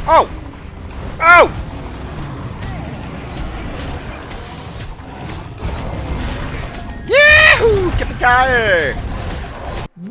Oh! Oh! Yahoo! Get the guy!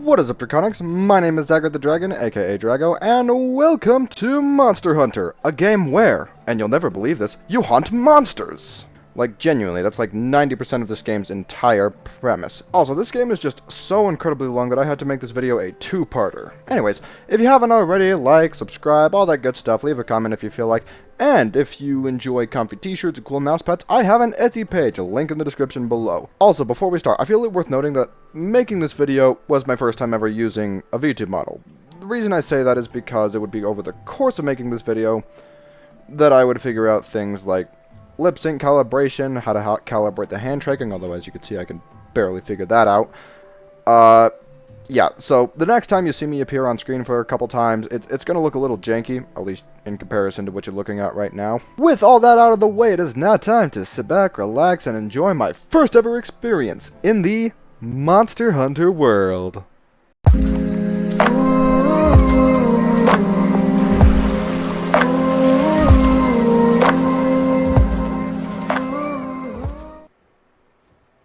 What is up, Draconics? My name is Zagger the Dragon, aka Drago, and welcome to Monster Hunter, a game where, and you'll never believe this, you hunt monsters! Like, genuinely, that's like 90% of this game's entire premise. Also, this game is just so incredibly long that I had to make this video a two-parter. Anyways, if you haven't already, like, subscribe, all that good stuff, leave a comment if you feel like, and if you enjoy comfy t-shirts and cool mouse pads, I have an Etsy page, a link in the description below. Also, before we start, I feel it worth noting that making this video was my first time ever using a VTube model. The reason I say that is because it would be over the course of making this video that I would figure out things like lip sync calibration, how to calibrate the hand tracking, although as you can see I can barely figure that out. Yeah, so the next time you see me appear on screen for a couple times, it's going to look a little janky, at least in comparison to what you're looking at right now. With all that out of the way, it is now time to sit back, relax, and enjoy my first ever experience in the Monster Hunter world.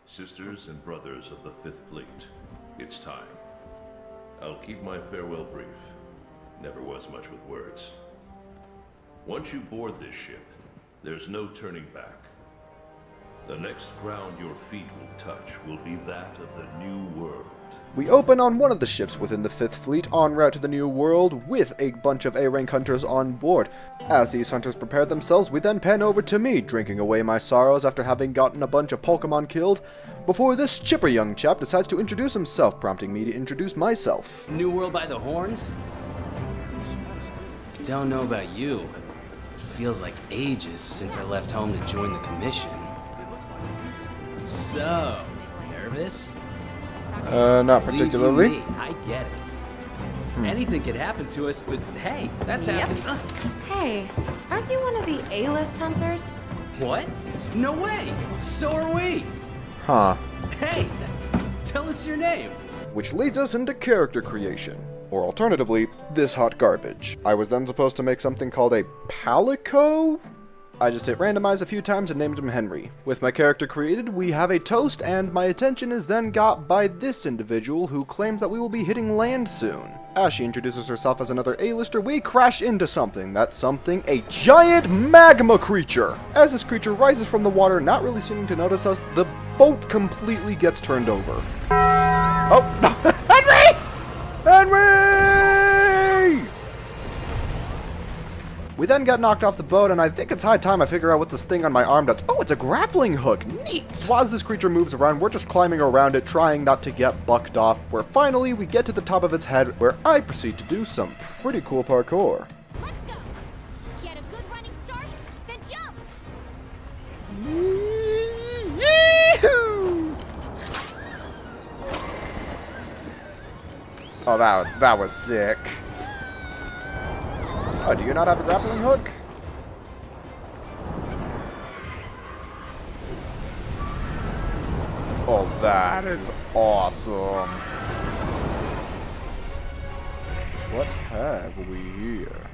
Sisters and brothers of the Fifth Fleet, it's time. I'll keep my farewell brief. Never was much with words. Once you board this ship, there's no turning back. The next ground your feet will touch will be that of the New World. We open on one of the ships within the Fifth Fleet en route to the New World with a bunch of A-rank hunters on board. As these hunters prepare themselves, we then pan over to me, drinking away my sorrows after having gotten a bunch of Pokemon killed, before this chipper young chap decides to introduce himself, prompting me to introduce myself. New World by the horns? Don't know about you. It feels like ages since I left home to join the commission. So, nervous? Not particularly. Believe you me, I get it. Anything could happen to us, but hey, that's happened. Hey, aren't you one of the A-list hunters? What? No way! So are we! Huh. Hey! Tell us your name! Which leads us into character creation. Or alternatively, this hot garbage. I was then supposed to make something called a Palico? I just hit randomize a few times and named him Henry. With my character created, we have a toast, and my attention is then got by this individual who claims that we will be hitting land soon. As she introduces herself as another A-lister, we crash into something. That something, a giant magma creature! As this creature rises from the water, not really seeming to notice us, the boat completely gets turned over. Oh, no. Henry! Henry! We then get knocked off the boat, and I think it's high time I figure out what this thing on my arm does. Oh, it's a grappling hook! Neat! So as this creature moves around, we're just climbing around it, trying not to get bucked off, where finally we get to the top of its head, where I proceed to do some pretty cool parkour. Let's go. Get a good running start, then jump. Yee-hoo! Oh, that was sick. Oh, do you not have a grappling hook? Oh, that is awesome. What have we here?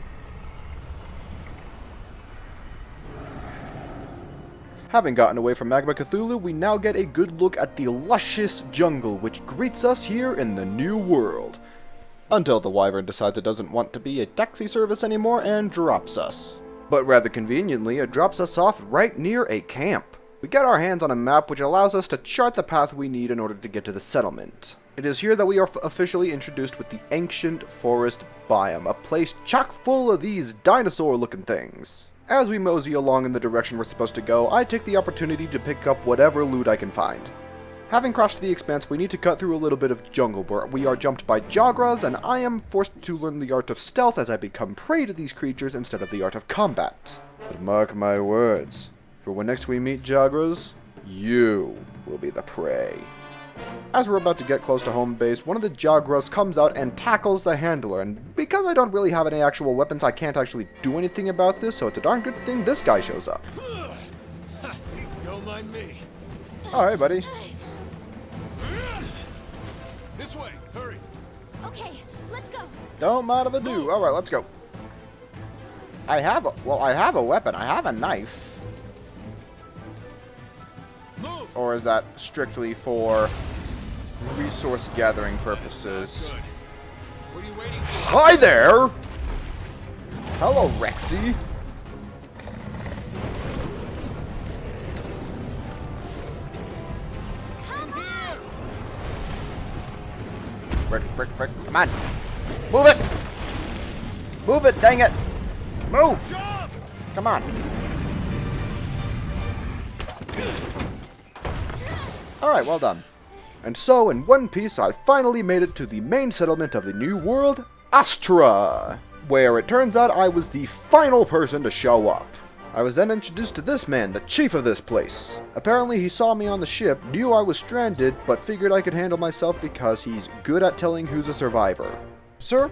Having gotten away from Magma Cthulhu, we now get a good look at the luscious jungle which greets us here in the New World. Until the Wyvern decides it doesn't want to be a taxi service anymore and drops us. But rather conveniently, it drops us off right near a camp. We get our hands on a map which allows us to chart the path we need in order to get to the settlement. It is here that we are officially introduced with the Ancient Forest Biome, a place chock full of these dinosaur-looking things. As we mosey along in the direction we're supposed to go, I take the opportunity to pick up whatever loot I can find. Having crossed the expanse, we need to cut through a little bit of jungle where we are jumped by Jagras, and I am forced to learn the art of stealth as I become prey to these creatures instead of the art of combat. But mark my words, for when next we meet Jagras, you will be the prey. As we're about to get close to home base, one of the Jagras comes out and tackles the handler, and because I don't really have any actual weapons, I can't actually do anything about this, so it's a darn good thing this guy shows up. Don't mind me. Alright, buddy. This way, hurry. Okay, let's go. Don't mind if I do. Alright, let's go. I have a weapon. I have a knife. Move! Or is that strictly for resource gathering purposes? Good. What are you waiting for? Hi there! Hello, Rexy. Come on! Frick. Come on. Move it! Move it, dang it! Move! Jump! Come on. Alright, well done. And so, in one piece, I finally made it to the main settlement of the new world, Astra, where it turns out I was the final person to show up. I was then introduced to this man, the chief of this place. Apparently he saw me on the ship, knew I was stranded, but figured I could handle myself because he's good at telling who's a survivor. Sir,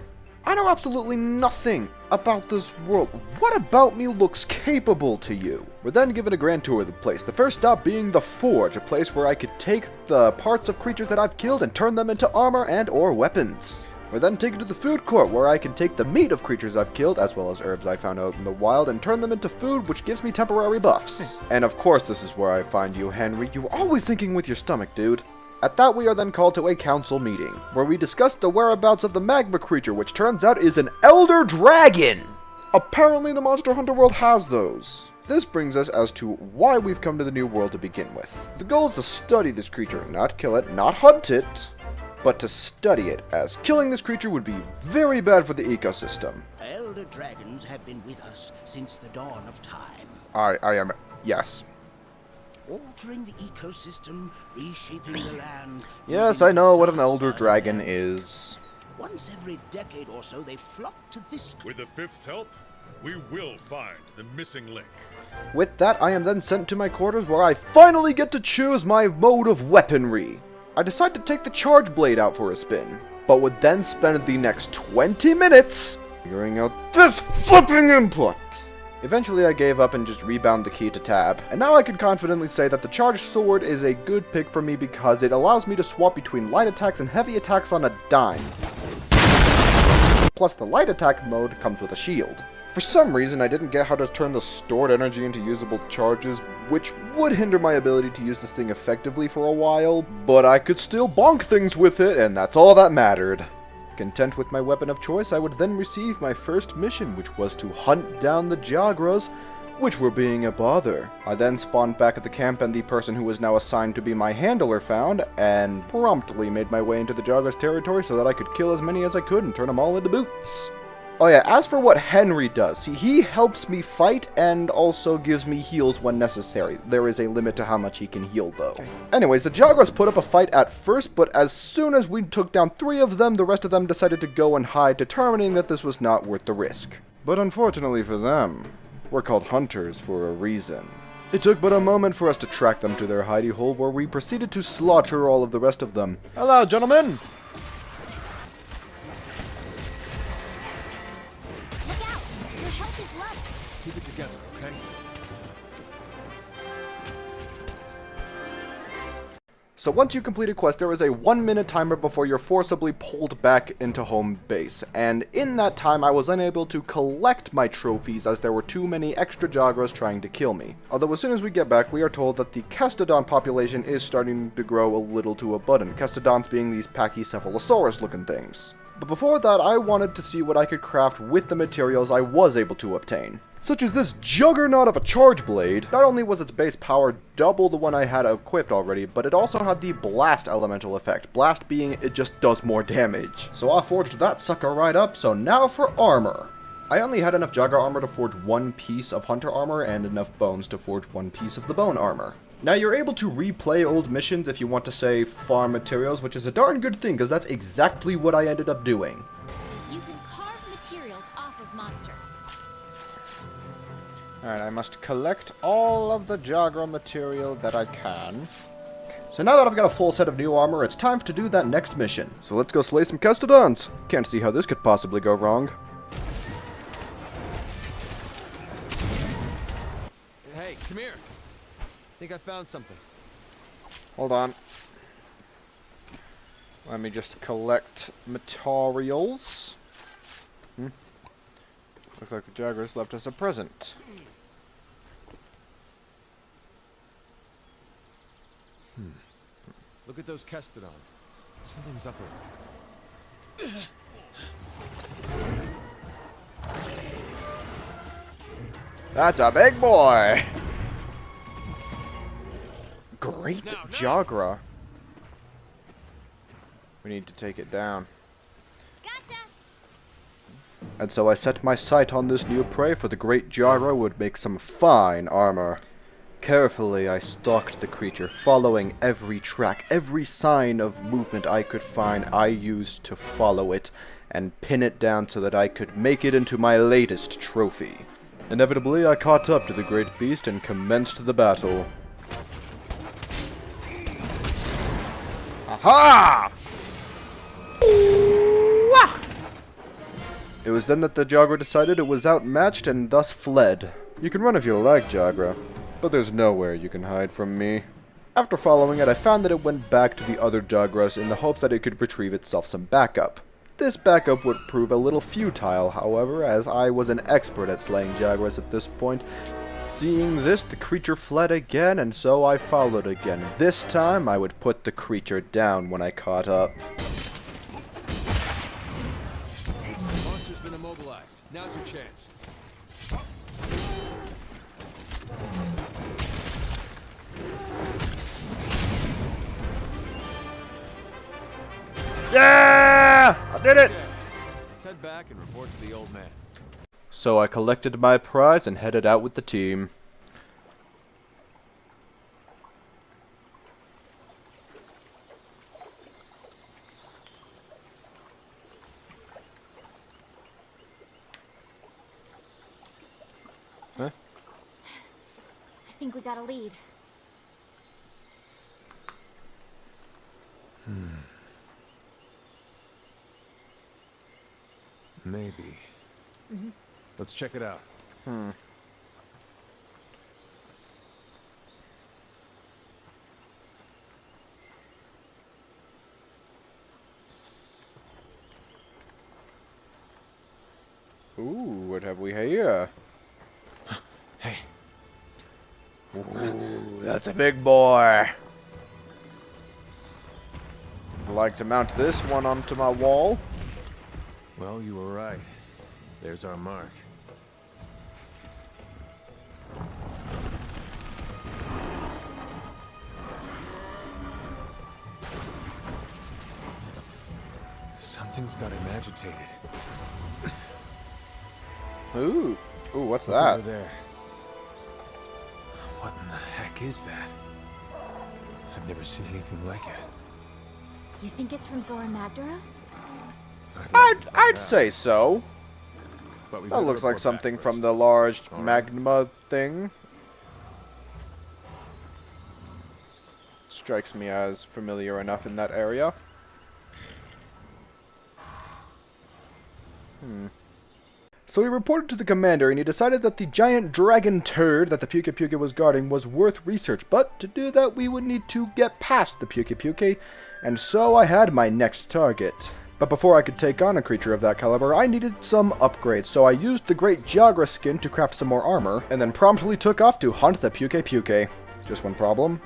I know absolutely nothing about this world. What about me looks capable to you? We're then given a grand tour of the place, the first stop being the Forge, a place where I could take the parts of creatures that I've killed and turn them into armor and or weapons. We're then taken to the food court, where I can take the meat of creatures I've killed, as well as herbs I found out in the wild, and turn them into food, which gives me temporary buffs. And of course this is where I find you, Henry. You're always thinking with your stomach, dude. At that, we are then called to a council meeting, where we discuss the whereabouts of the magma creature, which turns out is an elder dragon! Apparently the Monster Hunter world has those. This brings us as to why we've come to the new world to begin with. The goal is to study this creature, not kill it, not hunt it, but to study it, as killing this creature would be very bad for the ecosystem. Elder dragons have been with us since the dawn of time, I am, yes. altering the ecosystem, reshaping the land. Yes, moving I know what an disaster elder dragon ahead. is. Once every decade or so, they flock to this. With the Fifth's help, we will find the missing link. With that, I am then sent to my quarters, where I finally get to choose my mode of weaponry. I decide to take the charge blade out for a spin, but would then spend the next 20 minutes figuring out this flipping input. Eventually I gave up and just rebound the key to tab, and now I can confidently say that the charged sword is a good pick for me because it allows me to swap between light attacks and heavy attacks on a dime. Plus the light attack mode comes with a shield. For some reason I didn't get how to turn the stored energy into usable charges, which would hinder my ability to use this thing effectively for a while, but I could still bonk things with it, and that's all that mattered. Content with my weapon of choice, I would then receive my first mission, which was to hunt down the Jagras, which were being a bother. I then spawned back at the camp, and the person who was now assigned to be my handler found, and promptly made my way into the Jagras territory so that I could kill as many as I could and turn them all into boots. Oh yeah, as for what Henry does, he helps me fight and also gives me heals when necessary. There is a limit to how much he can heal though. Anyways, the Jagras put up a fight at first, but as soon as we took down 3 of them, the rest of them decided to go and hide, determining that this was not worth the risk. But unfortunately for them, we're called hunters for a reason. It took but a moment for us to track them to their hidey hole, where we proceeded to slaughter all of the rest of them. Hello, gentlemen! Look out! Your health is low. Keep it together, okay? So once you complete a quest, there is a 1-minute timer before you're forcibly pulled back into home base, and in that time I was unable to collect my trophies as there were too many extra Jagras trying to kill me. Although as soon as we get back, we are told that the Kestodon population is starting to grow a little too abundant, Kestodons being these Pachycephalosaurus looking things. But before that, I wanted to see what I could craft with the materials I was able to obtain. Such as this juggernaut of a charge blade. Not only was its base power double the one I had equipped already, but it also had the blast elemental effect. Blast being it just does more damage. So I forged that sucker right up, so now for armor. I only had enough Jagra armor to forge 1 piece of hunter armor and enough bones to forge 1 piece of the bone armor. Now you're able to replay old missions if you want to, say, farm materials, which is a darn good thing because that's exactly what I ended up doing. You can carve materials off of monsters. Alright, I must collect all of the Jagra material that I can. So now that I've got a full set of new armor, it's time to do that next mission. So let's go slay some Kestodons. Can't see how this could possibly go wrong. Hey, come here. I think I found something. Hold on. Let me just collect materials. Looks like the Jaguars left us a present. Look at those Kestodon. Something's up here. That's a big boy! Great Jagra. We need to take it down. Gotcha. And so I set my sight on this new prey, for the great Jagra would make some fine armor. Carefully I stalked the creature, following every track, every sign of movement I could find. I used to follow it and pin it down so that I could make it into my latest trophy. Inevitably, I caught up to the great beast and commenced the battle. Aha! It was then that the Jagra decided it was outmatched and thus fled. You can run if you like, Jagra, but there's nowhere you can hide from me. After following it, I found that it went back to the other Jagras in the hopes that it could retrieve itself some backup. This backup would prove a little futile, however, as I was an expert at slaying Jagras at this point. Seeing this, the creature fled again, and so I followed again. This time, I would put the creature down when I caught up. Monster's been immobilized. Now's your chance. Yeah! I did it! Okay. Let's head back and report to the old man. So I collected my prize and headed out with the team. Huh? I think we got a lead. Maybe. Let's check it out. Ooh, what have we here? Hey. Ooh, that's a big boy. I'd like to mount this one onto my wall. Well, you were right. There's our mark. Something's got him agitated. Ooh, what's Look that? over there. What in the heck is that? I've never seen anything like it. You think it's from Zora Magdaros? I'd say so. But we That better looks like report back something from first. the large All right. magma thing. Strikes me as familiar enough in that area. So he reported to the commander, and he decided that the giant dragon turd that the Puke Puke was guarding was worth research, but to do that we would need to get past the Puke Puke, and so I had my next target. But before I could take on a creature of that caliber, I needed some upgrades, so I used the great Jagra skin to craft some more armor, and then promptly took off to hunt the Puke Puke. Just one problem.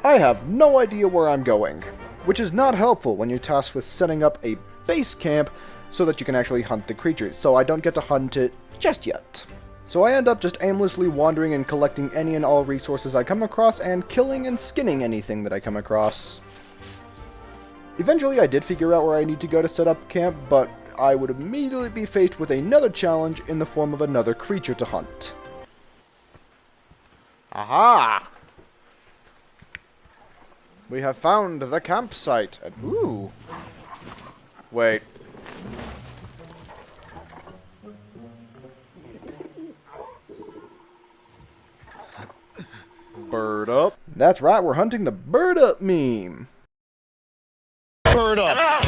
I have no idea where I'm going, which is not helpful when you're tasked with setting up a base camp so that you can actually hunt the creature, so I don't get to hunt it just yet. So I end up just aimlessly wandering and collecting any and all resources I come across and killing and skinning anything that I come across. Eventually I did figure out where I need to go to set up camp, but I would immediately be faced with another challenge in the form of another creature to hunt. Aha! We have found the campsite. Ooh. Wait. Bird up. That's right, we're hunting the bird up meme. Bird up!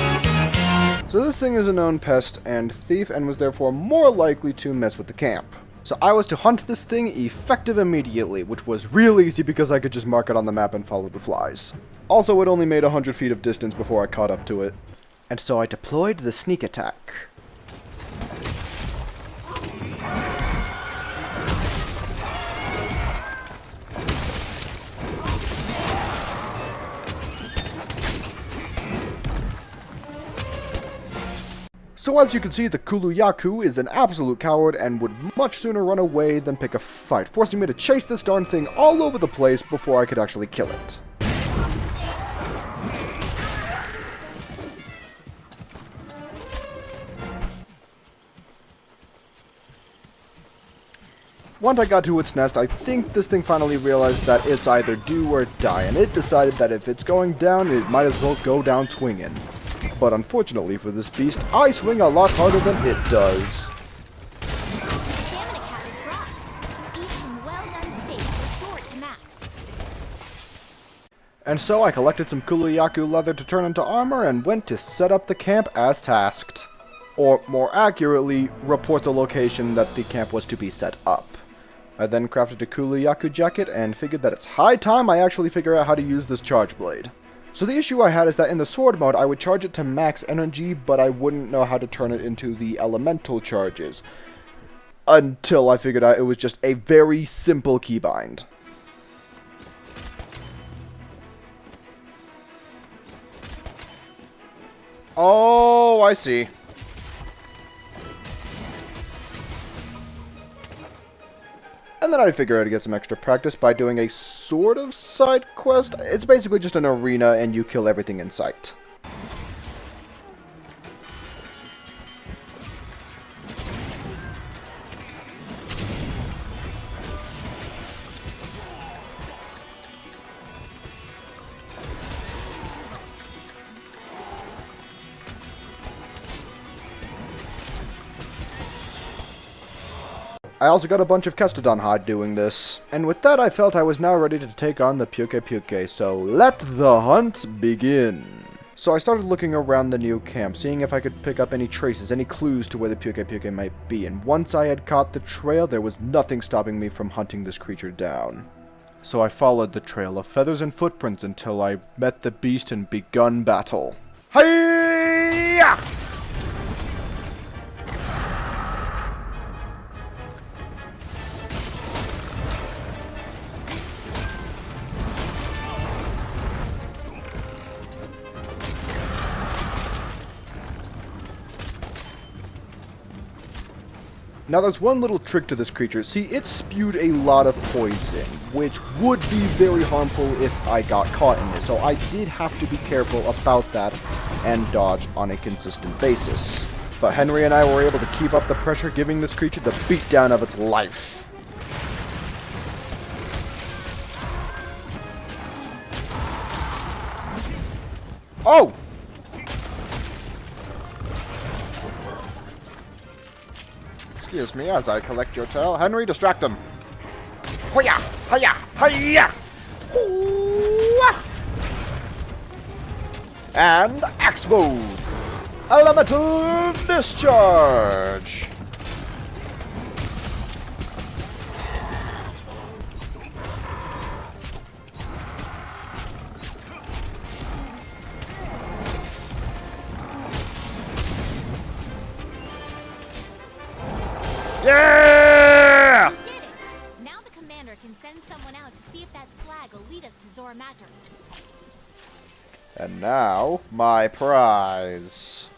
So this thing is a known pest and thief and was therefore more likely to mess with the camp. So I was to hunt this thing effective immediately, which was real easy because I could just mark it on the map and follow the flies. Also, it only made 100 feet of distance before I caught up to it. And so I deployed the sneak attack. So as you can see, the Kuluyaku is an absolute coward and would much sooner run away than pick a fight, forcing me to chase this darn thing all over the place before I could actually kill it. Once I got to its nest, I think this thing finally realized that it's either do or die, and it decided that if it's going down, it might as well go down swinging. But unfortunately for this beast, I swing a lot harder than it does. Stamina cap is dropped. Eat some well-done steak to restore it to max. And so I collected some Kuluyaku leather to turn into armor and went to set up the camp as tasked. Or, more accurately, report the location that the camp was to be set up. I then crafted a Kuluyaku jacket and figured that it's high time I actually figure out how to use this charge blade. So the issue I had is that in the sword mode I would charge it to max energy, but I wouldn't know how to turn it into the elemental charges. Until I figured out it was just a very simple keybind. Oh, I see. And then I'd figure out how to get some extra practice by doing a sort of side quest. It's basically just an arena and you kill everything in sight. I also got a bunch of Kestodon hide doing this. And with that, I felt I was now ready to take on the Puke, so let the hunt begin. So I started looking around the new camp, seeing if I could pick up any traces, any clues to where the Puke might be, and once I had caught the trail, there was nothing stopping me from hunting this creature down. So I followed the trail of feathers and footprints until I met the beast and begun battle. Hi-ya! Now there's one little trick to this creature. See, it spewed a lot of poison, which would be very harmful if I got caught in it. So I did have to be careful about that and dodge on a consistent basis. But Henry and I were able to keep up the pressure, giving this creature the beatdown of its life. Oh! Excuse me as I collect your tail. Henry, distract him. Hoya! Hiya! Hiya! Hoo-wah! And axe move. Elemental discharge. Yeah! You did it! Now the commander can send someone out to see if that slag will lead us to Zoramatrix. And now, my prize.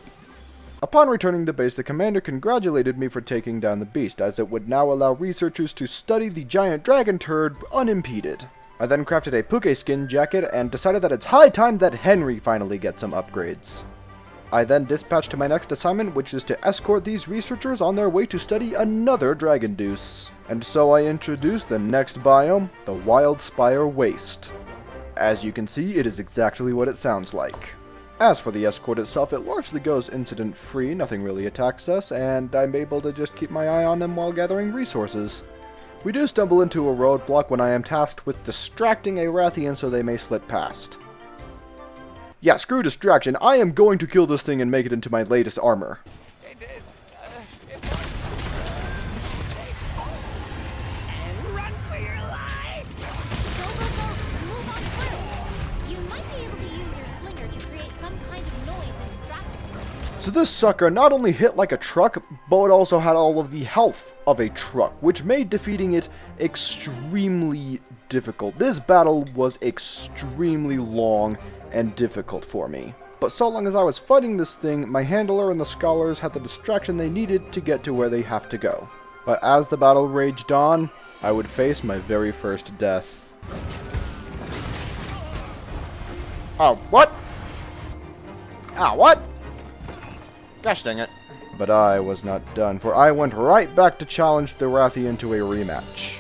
Upon returning to base, the commander congratulated me for taking down the beast, as it would now allow researchers to study the giant dragon turd unimpeded. I then crafted a Puke skin jacket and decided that it's high time that Henry finally gets some upgrades. I then dispatched to my next assignment, which is to escort these researchers on their way to study another dragon deuce. And so I introduced the next biome, the Wild Spire Waste. As you can see, it is exactly what it sounds like. As for the escort itself, it largely goes incident-free, nothing really attacks us, and I'm able to just keep my eye on them while gathering resources. We do stumble into a roadblock when I am tasked with distracting a Rathian so they may slip past. Yeah, screw distraction, I am going to kill this thing and make it into my latest armor. Run for your life! Go, just move on through. You might be able to use your slinger to create some kind of noise and distract them. So this sucker not only hit like a truck, but it also had all of the health of a truck, which made defeating it extremely difficult. This battle was extremely long and difficult for me. But so long as I was fighting this thing, my handler and the scholars had the distraction they needed to get to where they have to go. But as the battle raged on, I would face my very first death. Oh, what? Ah, what? Gosh dang it. But I was not done, for I went right back to challenge the Rathian to a rematch.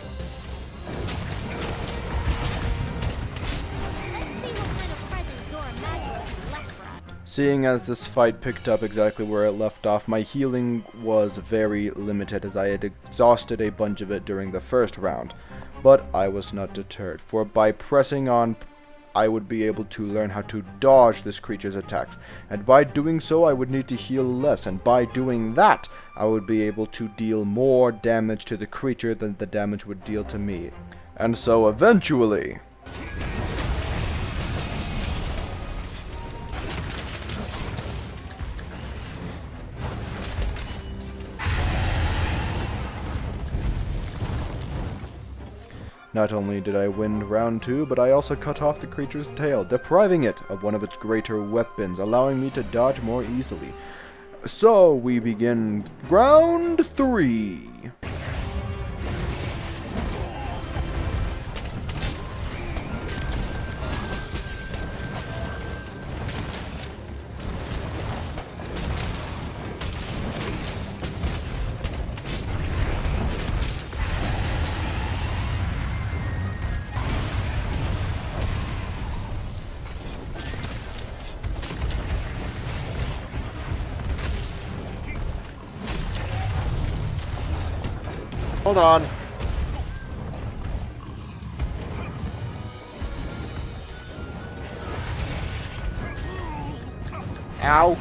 Let's see what kind of present Zora Magdaros has left for us. Seeing as this fight picked up exactly where it left off, my healing was very limited as I had exhausted a bunch of it during the first round. But I was not deterred, for by pressing on, I would be able to learn how to dodge this creature's attacks, and by doing so I would need to heal less, and by doing that I would be able to deal more damage to the creature than the damage would deal to me. And so eventually... Not only did I win round 2, but I also cut off the creature's tail, depriving it of one of its greater weapons, allowing me to dodge more easily. So we begin round 3. Hold on. Ow.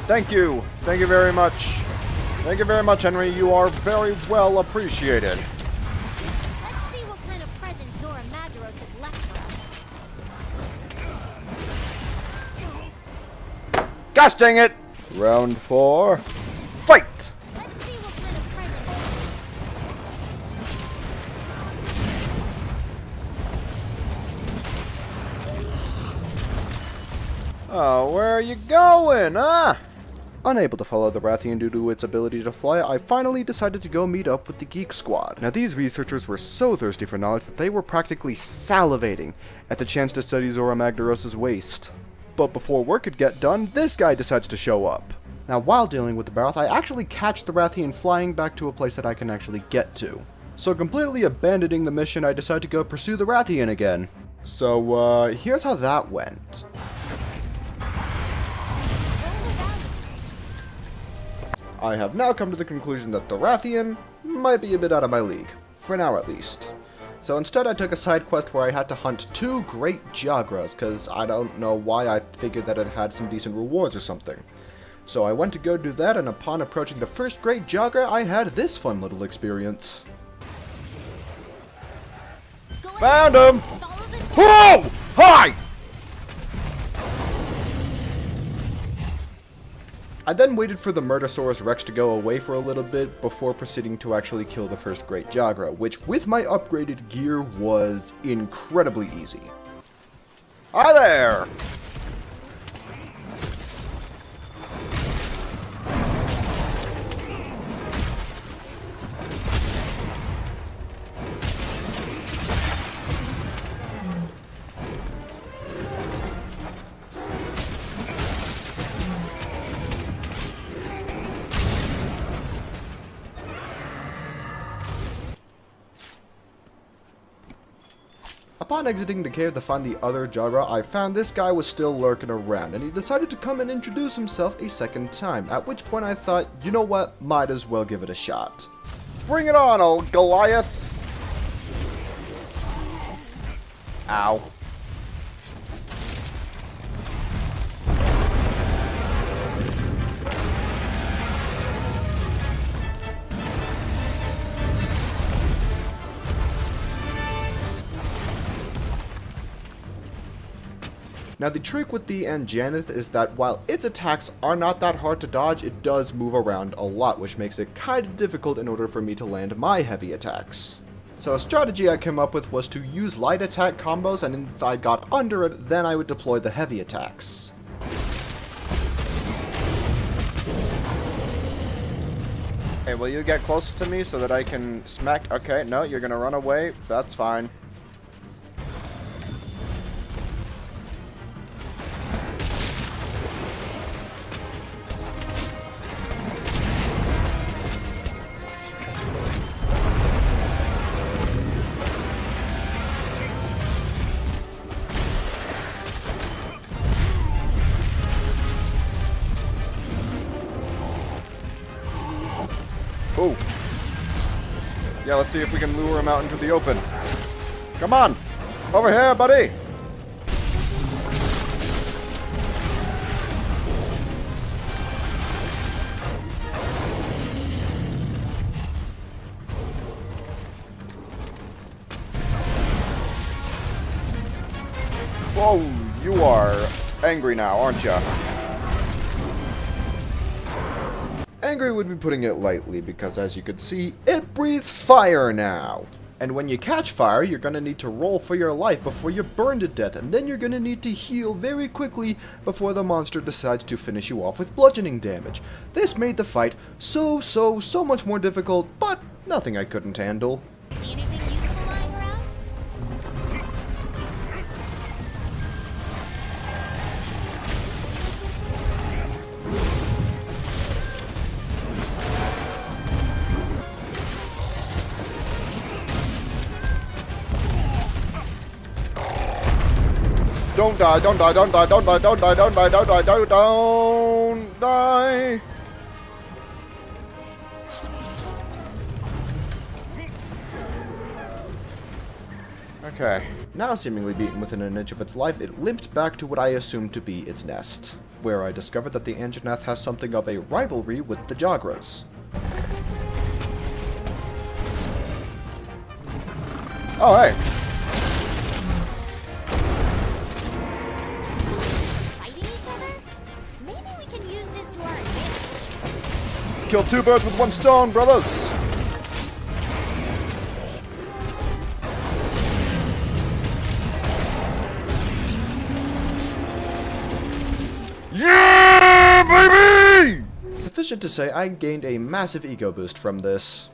Thank you. Thank you very much. Thank you very much, Henry. You are very well appreciated. Let's see what kind of present Zora Magdaros has left for us. Gosh dang it! Round 4. Fight! Let's see what kind of present. Oh, where are you going, huh? Unable to follow the Rathian due to its ability to fly, I finally decided to go meet up with the Geek Squad. Now these researchers were so thirsty for knowledge that they were practically salivating at the chance to study Zora Magdaros' waste. But before work could get done, this guy decides to show up. Now while dealing with the Baroth, I actually catch the Rathian flying back to a place that I can actually get to. So completely abandoning the mission, I decide to go pursue the Rathian again. So, here's how that went. I have now come to the conclusion that the Rathian might be a bit out of my league, for now at least. So instead I took a side quest where I had to hunt 2 great Jagras, because I don't know why I figured that it had some decent rewards or something. So I went to go do that, and upon approaching the first great Jagra, I had this fun little experience. Found him! Whoa! Hi! I then waited for the Murdersaurus Rex to go away for a little bit before proceeding to actually kill the first Great Jagra, which with my upgraded gear was incredibly easy. Hi there! Upon exiting the cave to find the other Jagra, I found this guy was still lurking around, and he decided to come and introduce himself a second time, at which point I thought, you know what, might as well give it a shot. Bring it on, old Goliath! Ow. Now the trick with the Anjanith is that while its attacks are not that hard to dodge, it does move around a lot, which makes it kind of difficult in order for me to land my heavy attacks. So a strategy I came up with was to use light attack combos, and if I got under it, then I would deploy the heavy attacks. Hey, will you get closer to me so that I can smack? Okay, no, you're gonna run away. That's fine. Oh. Yeah, let's see if we can lure him out into the open. Come on! Over here, buddy! Whoa, you are angry now, aren't ya? Angry would be putting it lightly, because as you can see, it breathes fire now. And when you catch fire, you're going to need to roll for your life before you burn to death, and then you're going to need to heal very quickly before the monster decides to finish you off with bludgeoning damage. This made the fight so much more difficult, but nothing I couldn't handle. See anything useful lying around? Don't die, don't die, don't die, don't die, don't die, don't die, don't die, don't die! Okay. Now seemingly beaten within an inch of its life, it limped back to what I assumed to be its nest, where I discovered that the Anjanath has something of a rivalry with the Jagras. Oh, hey! Fighting each other? Maybe we can use this to our advantage. Kill two birds with one stone, brothers! Yeah, baby! Sufficient to say, I gained a massive ego boost from this.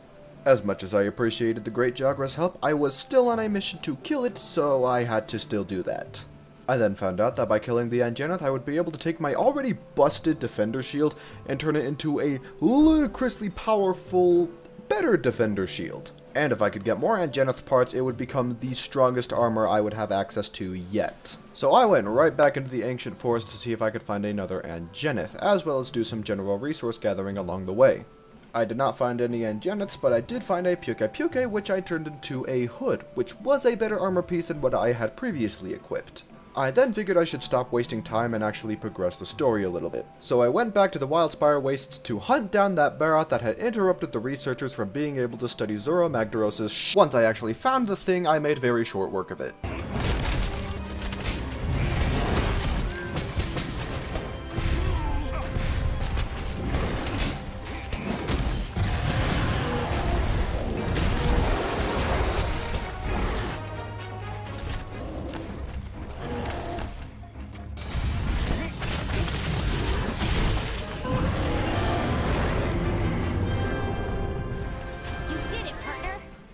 As much as I appreciated the Great Jagra's help, I was still on a mission to kill it, so I had to still do that. I then found out that by killing the Anjanath, I would be able to take my already busted Defender Shield and turn it into a ludicrously powerful, better Defender Shield. And if I could get more Anjanath parts, it would become the strongest armor I would have access to yet. So I went right back into the Ancient Forest to see if I could find another Anjanath, as well as do some general resource gathering along the way. I did not find any Anjanaths, but I did find a Puke, which I turned into a hood, which was a better armor piece than what I had previously equipped. I then figured I should stop wasting time and actually progress the story a little bit. So I went back to the Wildspire Wastes to hunt down that Barath that had interrupted the researchers from being able to study Zoro Magdaros'. Once I actually found the thing, I made very short work of it.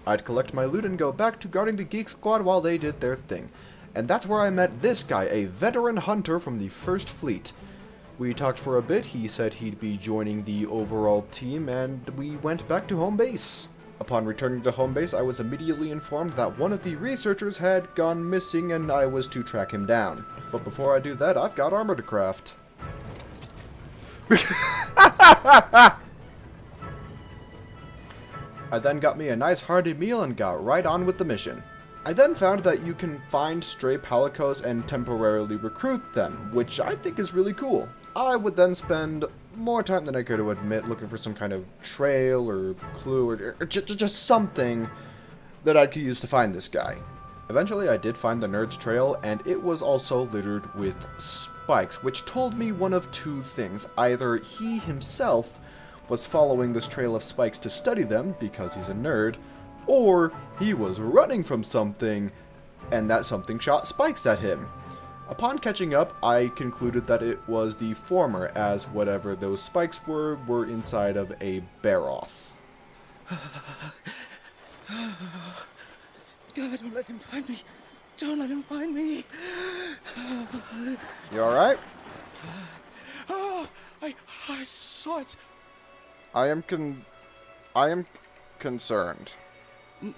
I'd collect my loot and go back to guarding the Geek Squad while they did their thing. And that's where I met this guy, a veteran hunter from the First Fleet. We talked for a bit, he said he'd be joining the overall team, and we went back to home base. Upon returning to home base, I was immediately informed that one of the researchers had gone missing and I was to track him down. But before I do that, I've got armor to craft. I then got me a nice hearty meal and got right on with the mission. I then found that you can find stray palicos and temporarily recruit them, which I think is really cool. I would then spend more time than I care to admit looking for some kind of trail or clue or just something that I could use to find this guy. Eventually I did find the nerd's trail, and it was also littered with spikes, which told me one of two things. Either he himself was following this trail of spikes to study them, because he's a nerd, or he was running from something, and that something shot spikes at him. Upon catching up, I concluded that it was the former, as whatever those spikes were inside of a Baroth. God, don't let him find me. Don't let him find me. You alright? Oh, I saw it. I am concerned.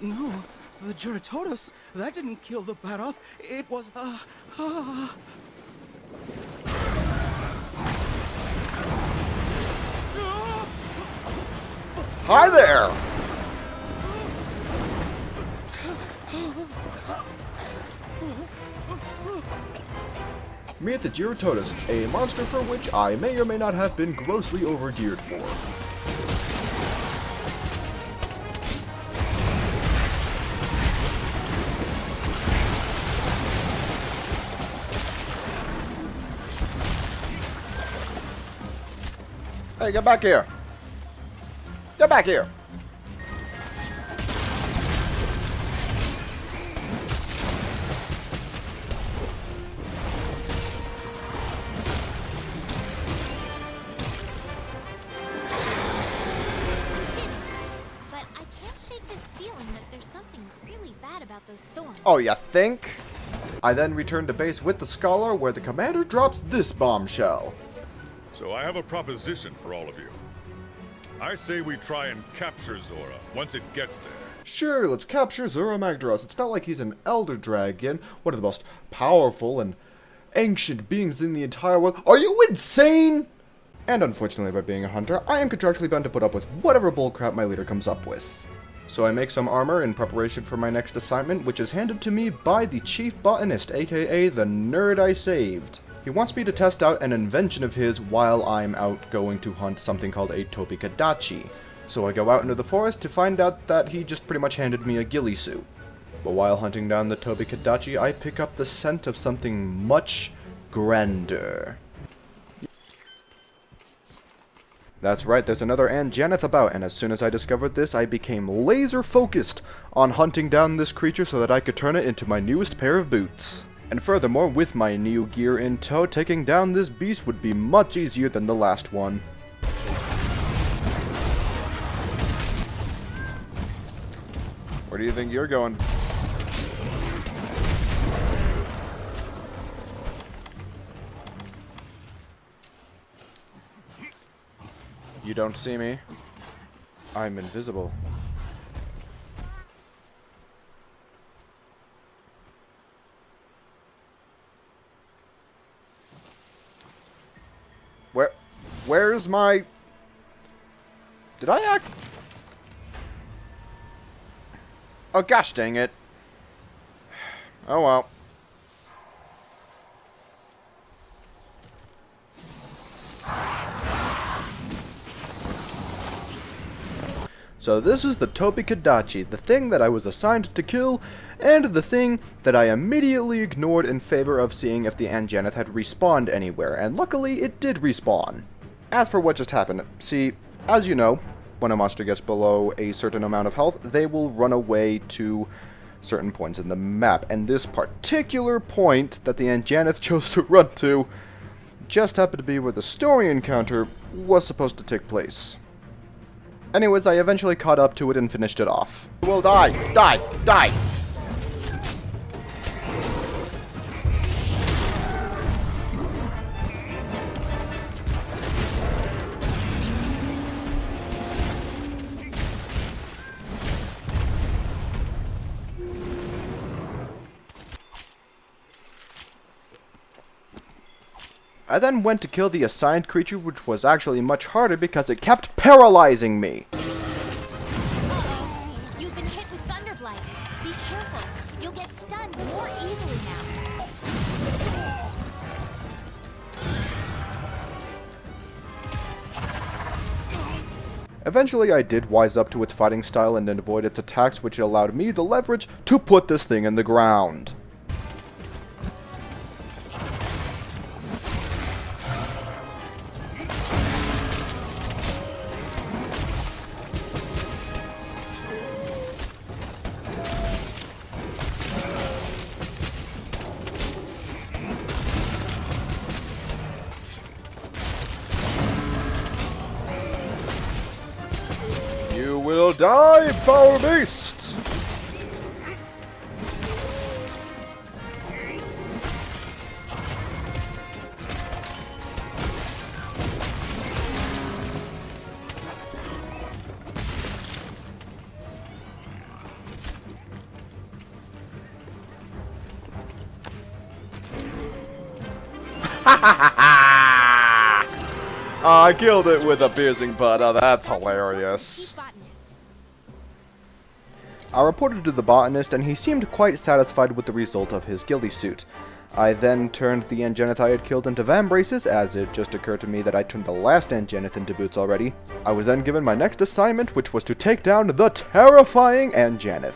No, the Juratotus, that didn't kill the Baroth. It was, Hi there! Meet the Juratotus, a monster for which I may or may not have been grossly overgeared for. Hey, get back here! Get back here! But I can't shake this feeling that there's something really bad about those thorns. Oh, you think? I then return to base with the Scholar, where the commander drops this bombshell. So I have a proposition for all of you. I say we try and capture Zora once it gets there. Sure, let's capture Zora Magdaros. It's not like he's an elder dragon, one of the most powerful and ancient beings in the entire world. Are you insane? And unfortunately, by being a hunter, I am contractually bound to put up with whatever bullcrap my leader comes up with. So I make some armor in preparation for my next assignment, which is handed to me by the chief botanist, aka the nerd I saved. He wants me to test out an invention of his while I'm out going to hunt something called a Tobikadachi. So I go out into the forest to find out that he just pretty much handed me a ghillie suit. But while hunting down the Tobikadachi, I pick up the scent of something much grander. That's right, there's another Anjanith about, and as soon as I discovered this, I became laser focused on hunting down this creature so that I could turn it into my newest pair of boots. And furthermore, with my new gear in tow, taking down this beast would be much easier than the last one. Where do you think you're going? You don't see me. I'm invisible. Where's my... Did I act... Oh gosh dang it. Oh well. So this is the Tobikadachi, the thing that I was assigned to kill, and the thing that I immediately ignored in favor of seeing if the Anjanith had respawned anywhere, and luckily it did respawn. As for what just happened, see, as you know, when a monster gets below a certain amount of health, they will run away to certain points in the map, and this particular point that the Anjanith chose to run to just happened to be where the story encounter was supposed to take place. Anyways, I eventually caught up to it and finished it off. Will die! Die! Die! I then went to kill the assigned creature, which was actually much harder because it kept paralyzing me. Uh-oh. You've been hit with Thunderblight. Be careful. You'll get stunned more easily now. Eventually I did wise up to its fighting style and then avoid its attacks, which allowed me the leverage to put this thing in the ground. will die, foul beast! I killed it with a piercing butt. Oh, that's hilarious. Chief botanist. I reported to the botanist, and he seemed quite satisfied with the result of his ghillie suit. I then turned the Angenith I had killed into vambraces, as it just occurred to me that I turned the last Angenith into boots already. I was then given my next assignment, which was to take down the terrifying Angenith.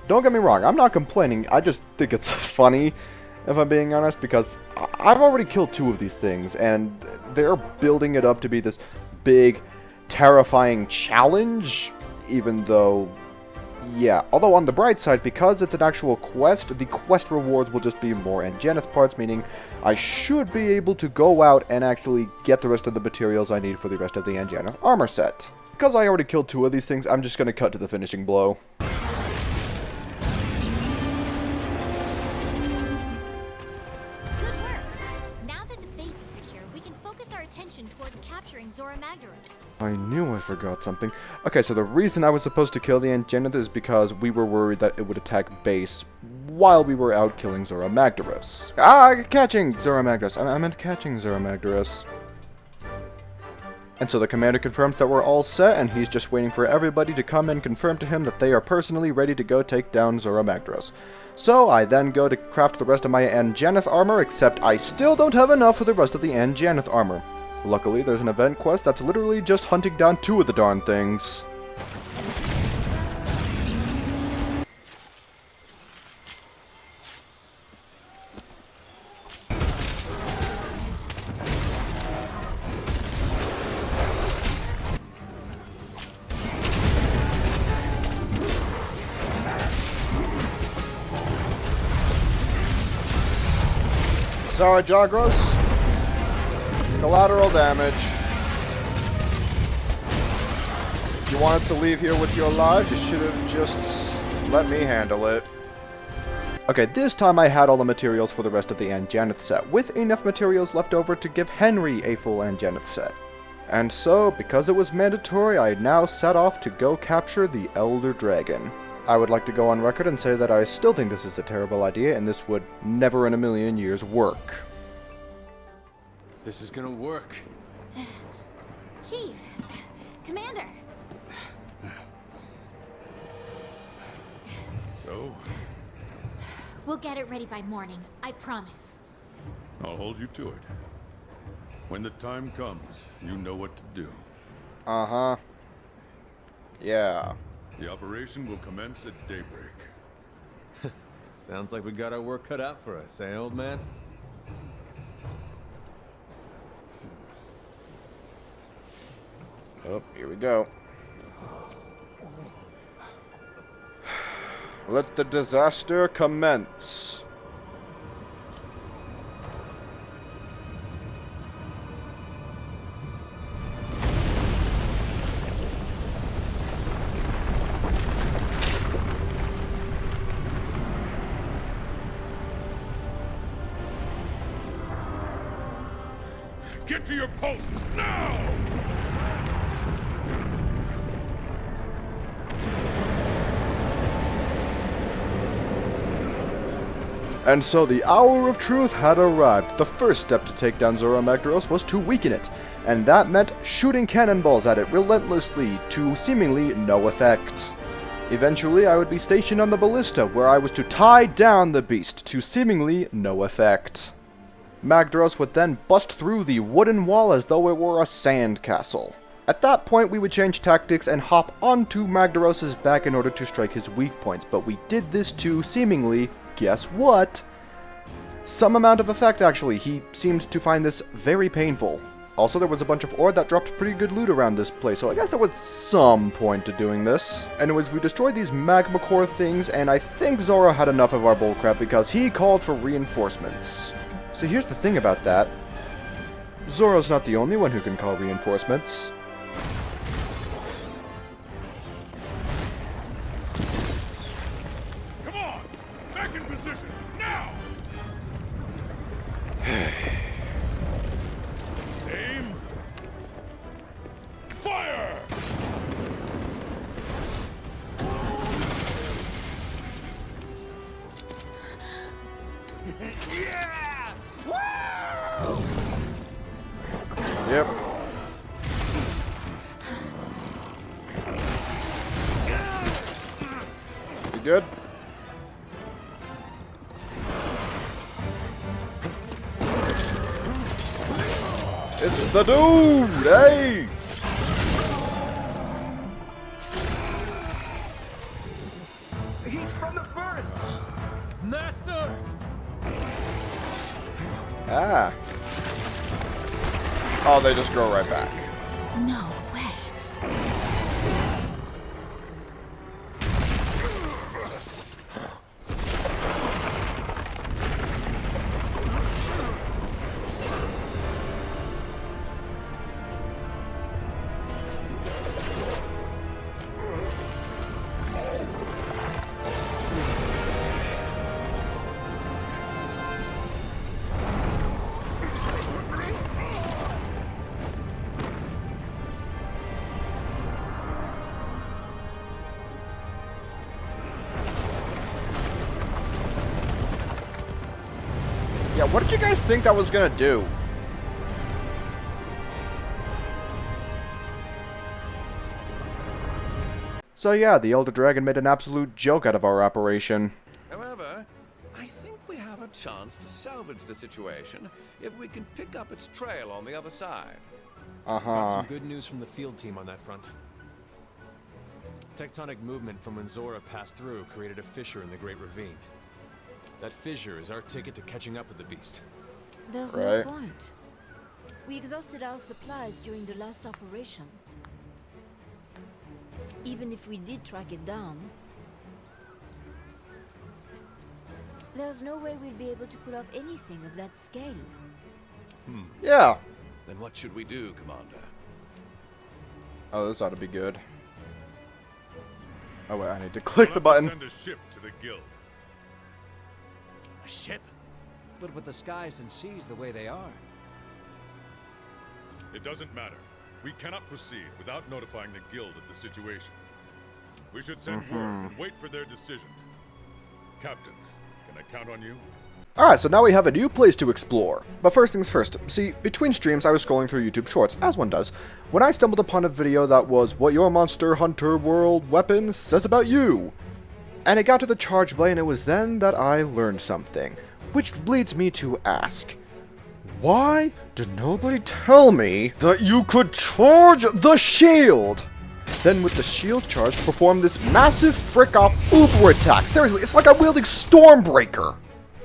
Don't get me wrong, I'm not complaining, I just think it's funny, if I'm being honest, because I've already killed 2 of these things, and they're building it up to be this big, terrifying challenge, even though, yeah. Although on the bright side, because it's an actual quest, the quest rewards will just be more Angenith parts, meaning I should be able to go out and actually get the rest of the materials I need for the rest of the Angenith armor set. Because I already killed 2 of these things, I'm just going to cut to the finishing blow. Towards capturing Zora Magdaros. I knew I forgot something. Okay, so the reason I was supposed to kill the Angenith is because we were worried that it would attack base while we were out killing Zora Magdaros. Catching Zora Magdaros. I meant catching Zora Magdaros. And so the commander confirms that we're all set, and he's just waiting for everybody to come and confirm to him that they are personally ready to go take down Zora Magdaros. So I then go to craft the rest of my Angenith armor, except I still don't have enough for the rest of the Angenith armor. Luckily, there's an event quest that's literally just hunting down 2 of the darn things. Sorry, Jagros. Collateral damage. If you wanted to leave here with your life, you should have just let me handle it. Okay, this time I had all the materials for the rest of the Angenith set, with enough materials left over to give Henry a full Angenith set. And so, because it was mandatory, I now set off to go capture the Elder Dragon. I would like to go on record and say that I still think this is a terrible idea, and this would never in a million years work. This is gonna work. Chief, Commander. So, We'll get it ready by morning, I promise. I'll hold you to it. When the time comes, you know what to do. Uh-huh. Yeah. The operation will commence at daybreak. Sounds like we got our work cut out for us, eh, old man? Oh, here we go. Let the disaster commence. Get to your posts now! And so the hour of truth had arrived. The first step to take down Zora Magdaros was to weaken it, and that meant shooting cannonballs at it relentlessly to seemingly no effect. Eventually, I would be stationed on the ballista, where I was to tie down the beast to seemingly no effect. Magdaros would then bust through the wooden wall as though it were a sand castle. At that point, we would change tactics and hop onto Magdaros' back in order to strike his weak points, but we did this to seemingly, guess what? Some amount of effect, actually. He seemed to find this very painful. Also, there was a bunch of ore that dropped pretty good loot around this place, so I guess there was some point to doing this. Anyways, we destroyed these magma core things, and I think Zora had enough of our bullcrap because he called for reinforcements. So here's the thing about that. Zora's not the only one who can call reinforcements. Aim. Fire! Yep. You good? It's the dude, hey! He's from the first! Master! Ah. Oh, they just grow right back. No way. Yeah, what did you guys think that was gonna do? So yeah, the Elder Dragon made an absolute joke out of our operation. However, I think we have a chance to salvage the situation if we can pick up its trail on the other side. Got Uh-huh. some good news from the field team on that front. Tectonic movement from when Zora passed through created a fissure in the Great Ravine. That fissure is our ticket to catching up with the beast. There's Right. no point. We exhausted our supplies during the last operation. Even if we did track it down, there's no way we'll be able to pull off anything of that scale. Yeah. Then what should we do, Commander? Oh, this ought to be good. Oh wait, I need to click the We'll have to button. Send a ship to the guild. A ship? But with the skies and seas the way they are. It doesn't matter. We cannot proceed without notifying the guild of the situation. We should send word and wait for their decision. Captain, can I count on you? Alright, so now we have a new place to explore. But first things first, see, between streams I was scrolling through YouTube Shorts, as one does, when I stumbled upon a video that was what your Monster Hunter World weapon says about you. And it got to the charge blade and it was then that I learned something. Which leads me to ask, why did nobody tell me that you could charge the shield? Then with the shield charge, perform this massive frick-off uber attack. Seriously, it's like I'm wielding Stormbreaker.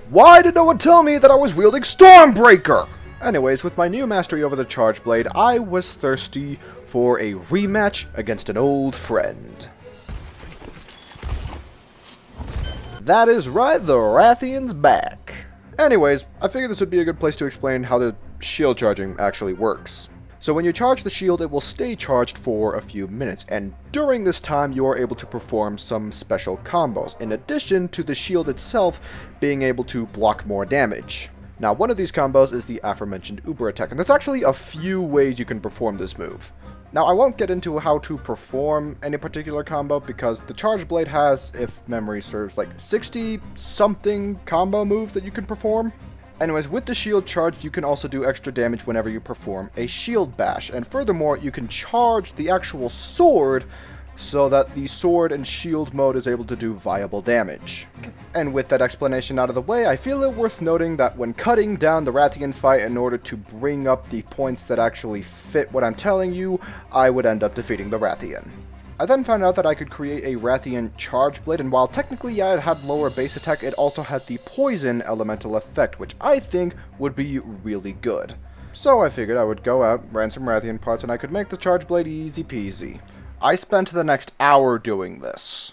Why did no one tell me that I was wielding Stormbreaker? Anyways, with my new mastery over the charge blade, I was thirsty for a rematch against an old friend. That is right, the Rathian's back. Anyways, I figured this would be a good place to explain how the shield charging actually works. So when you charge the shield, it will stay charged for a few minutes, and during this time you are able to perform some special combos, in addition to the shield itself being able to block more damage. Now, one of these combos is the aforementioned Uber attack, and there's actually a few ways you can perform this move. Now, I won't get into how to perform any particular combo, because the Charge Blade has, if memory serves, like 60-something combo moves that you can perform. Anyways, with the shield charged, you can also do extra damage whenever you perform a shield bash, and furthermore, you can charge the actual sword so that the sword and shield mode is able to do viable damage. And with that explanation out of the way, I feel it worth noting that when cutting down the Rathian fight in order to bring up the points that actually fit what I'm telling you, I would end up defeating the Rathian. I then found out that I could create a Rathian Charge Blade, and while technically yeah, it had lower base attack, it also had the Poison Elemental effect, which I think would be really good. So I figured I would go out, ran some Rathian parts, and I could make the Charge Blade easy peasy. I spent the next hour doing this.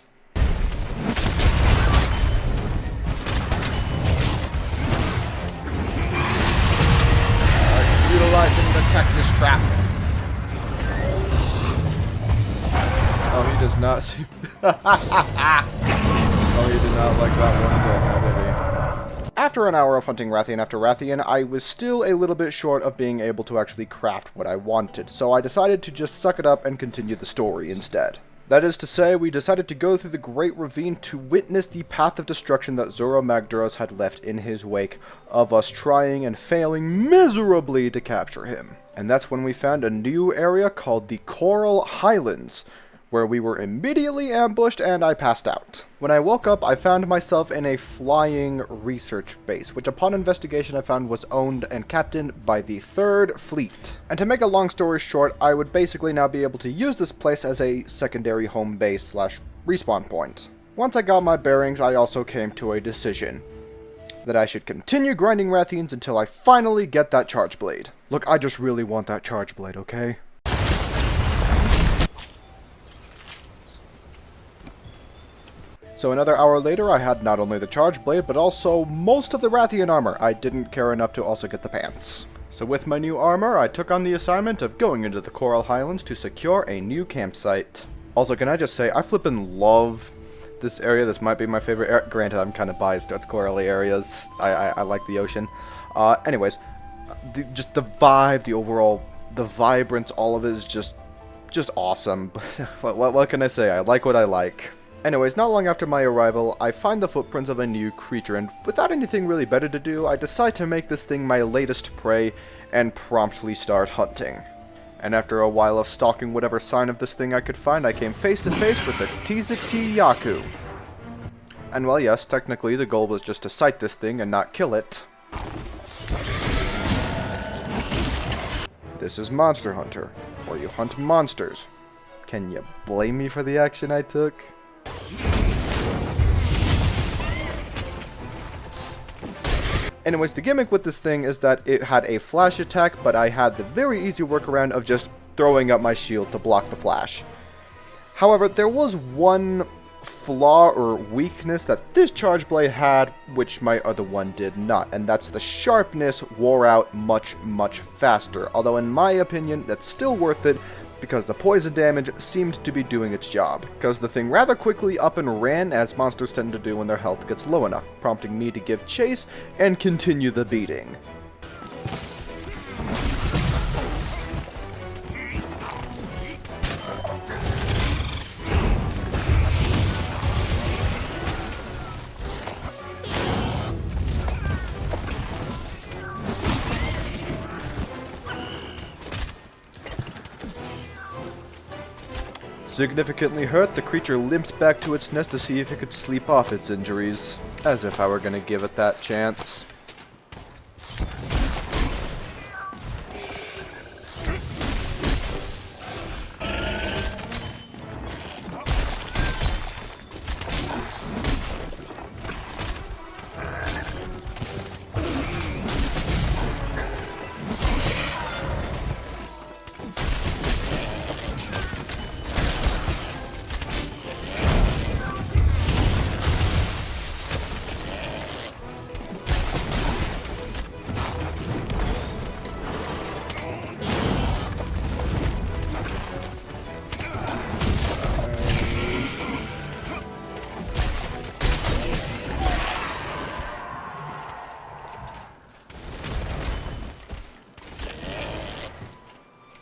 Utilizing the cactus trap. Oh, he does not see. Oh, he did not like that one bit, did he? after an hour of hunting Rathian after Rathian, I was still a little bit short of being able to actually craft what I wanted, so I decided to just suck it up and continue the story instead. That is to say, we decided to go through the Great Ravine to witness the path of destruction that Zoro Magdaros had left in his wake of us trying and failing miserably to capture him. And that's when we found a new area called the Coral Highlands, where we were immediately ambushed and I passed out. When I woke up, I found myself in a flying research base, which upon investigation I found was owned and captained by the 3rd Fleet. And to make a long story short, I would basically now be able to use this place as a secondary home base slash respawn point. Once I got my bearings, I also came to a decision. That I should continue grinding Rathians until I finally get that charge blade. Look, I just really want that charge blade, okay? So another hour later, I had not only the charge blade, but also most of the Rathian armor. I didn't care enough to also get the pants. So with my new armor, I took on the assignment of going into the Coral Highlands to secure a new campsite. Also, can I just say, I flippin' love this area. This might be my favorite area. Granted, I'm kind of biased towards corally areas. I like the ocean. Anyways, just the vibe, the overall, the vibrance, all of it is just awesome. What can I say? I like what I like. Anyways, not long after my arrival, I find the footprints of a new creature, and without anything really better to do, I decide to make this thing my latest prey, and promptly start hunting. And after a while of stalking whatever sign of this thing I could find, I came face to face with the Tizikti Yaku. And well, yes, technically the goal was just to sight this thing and not kill it. This is Monster Hunter, where you hunt monsters. Can you blame me for the action I took? Anyways, the gimmick with this thing is that it had a flash attack, but I had the very easy workaround of just throwing up my shield to block the flash. However, there was one flaw or weakness that this charge blade had, which my other one did not, and that's the sharpness wore out much faster, although in my opinion, that's still worth it, because the poison damage seemed to be doing its job, because the thing rather quickly up and ran, as monsters tend to do when their health gets low enough, prompting me to give chase and continue the beating. Significantly hurt, the creature limped back to its nest to see if it could sleep off its injuries, as if I were gonna give it that chance.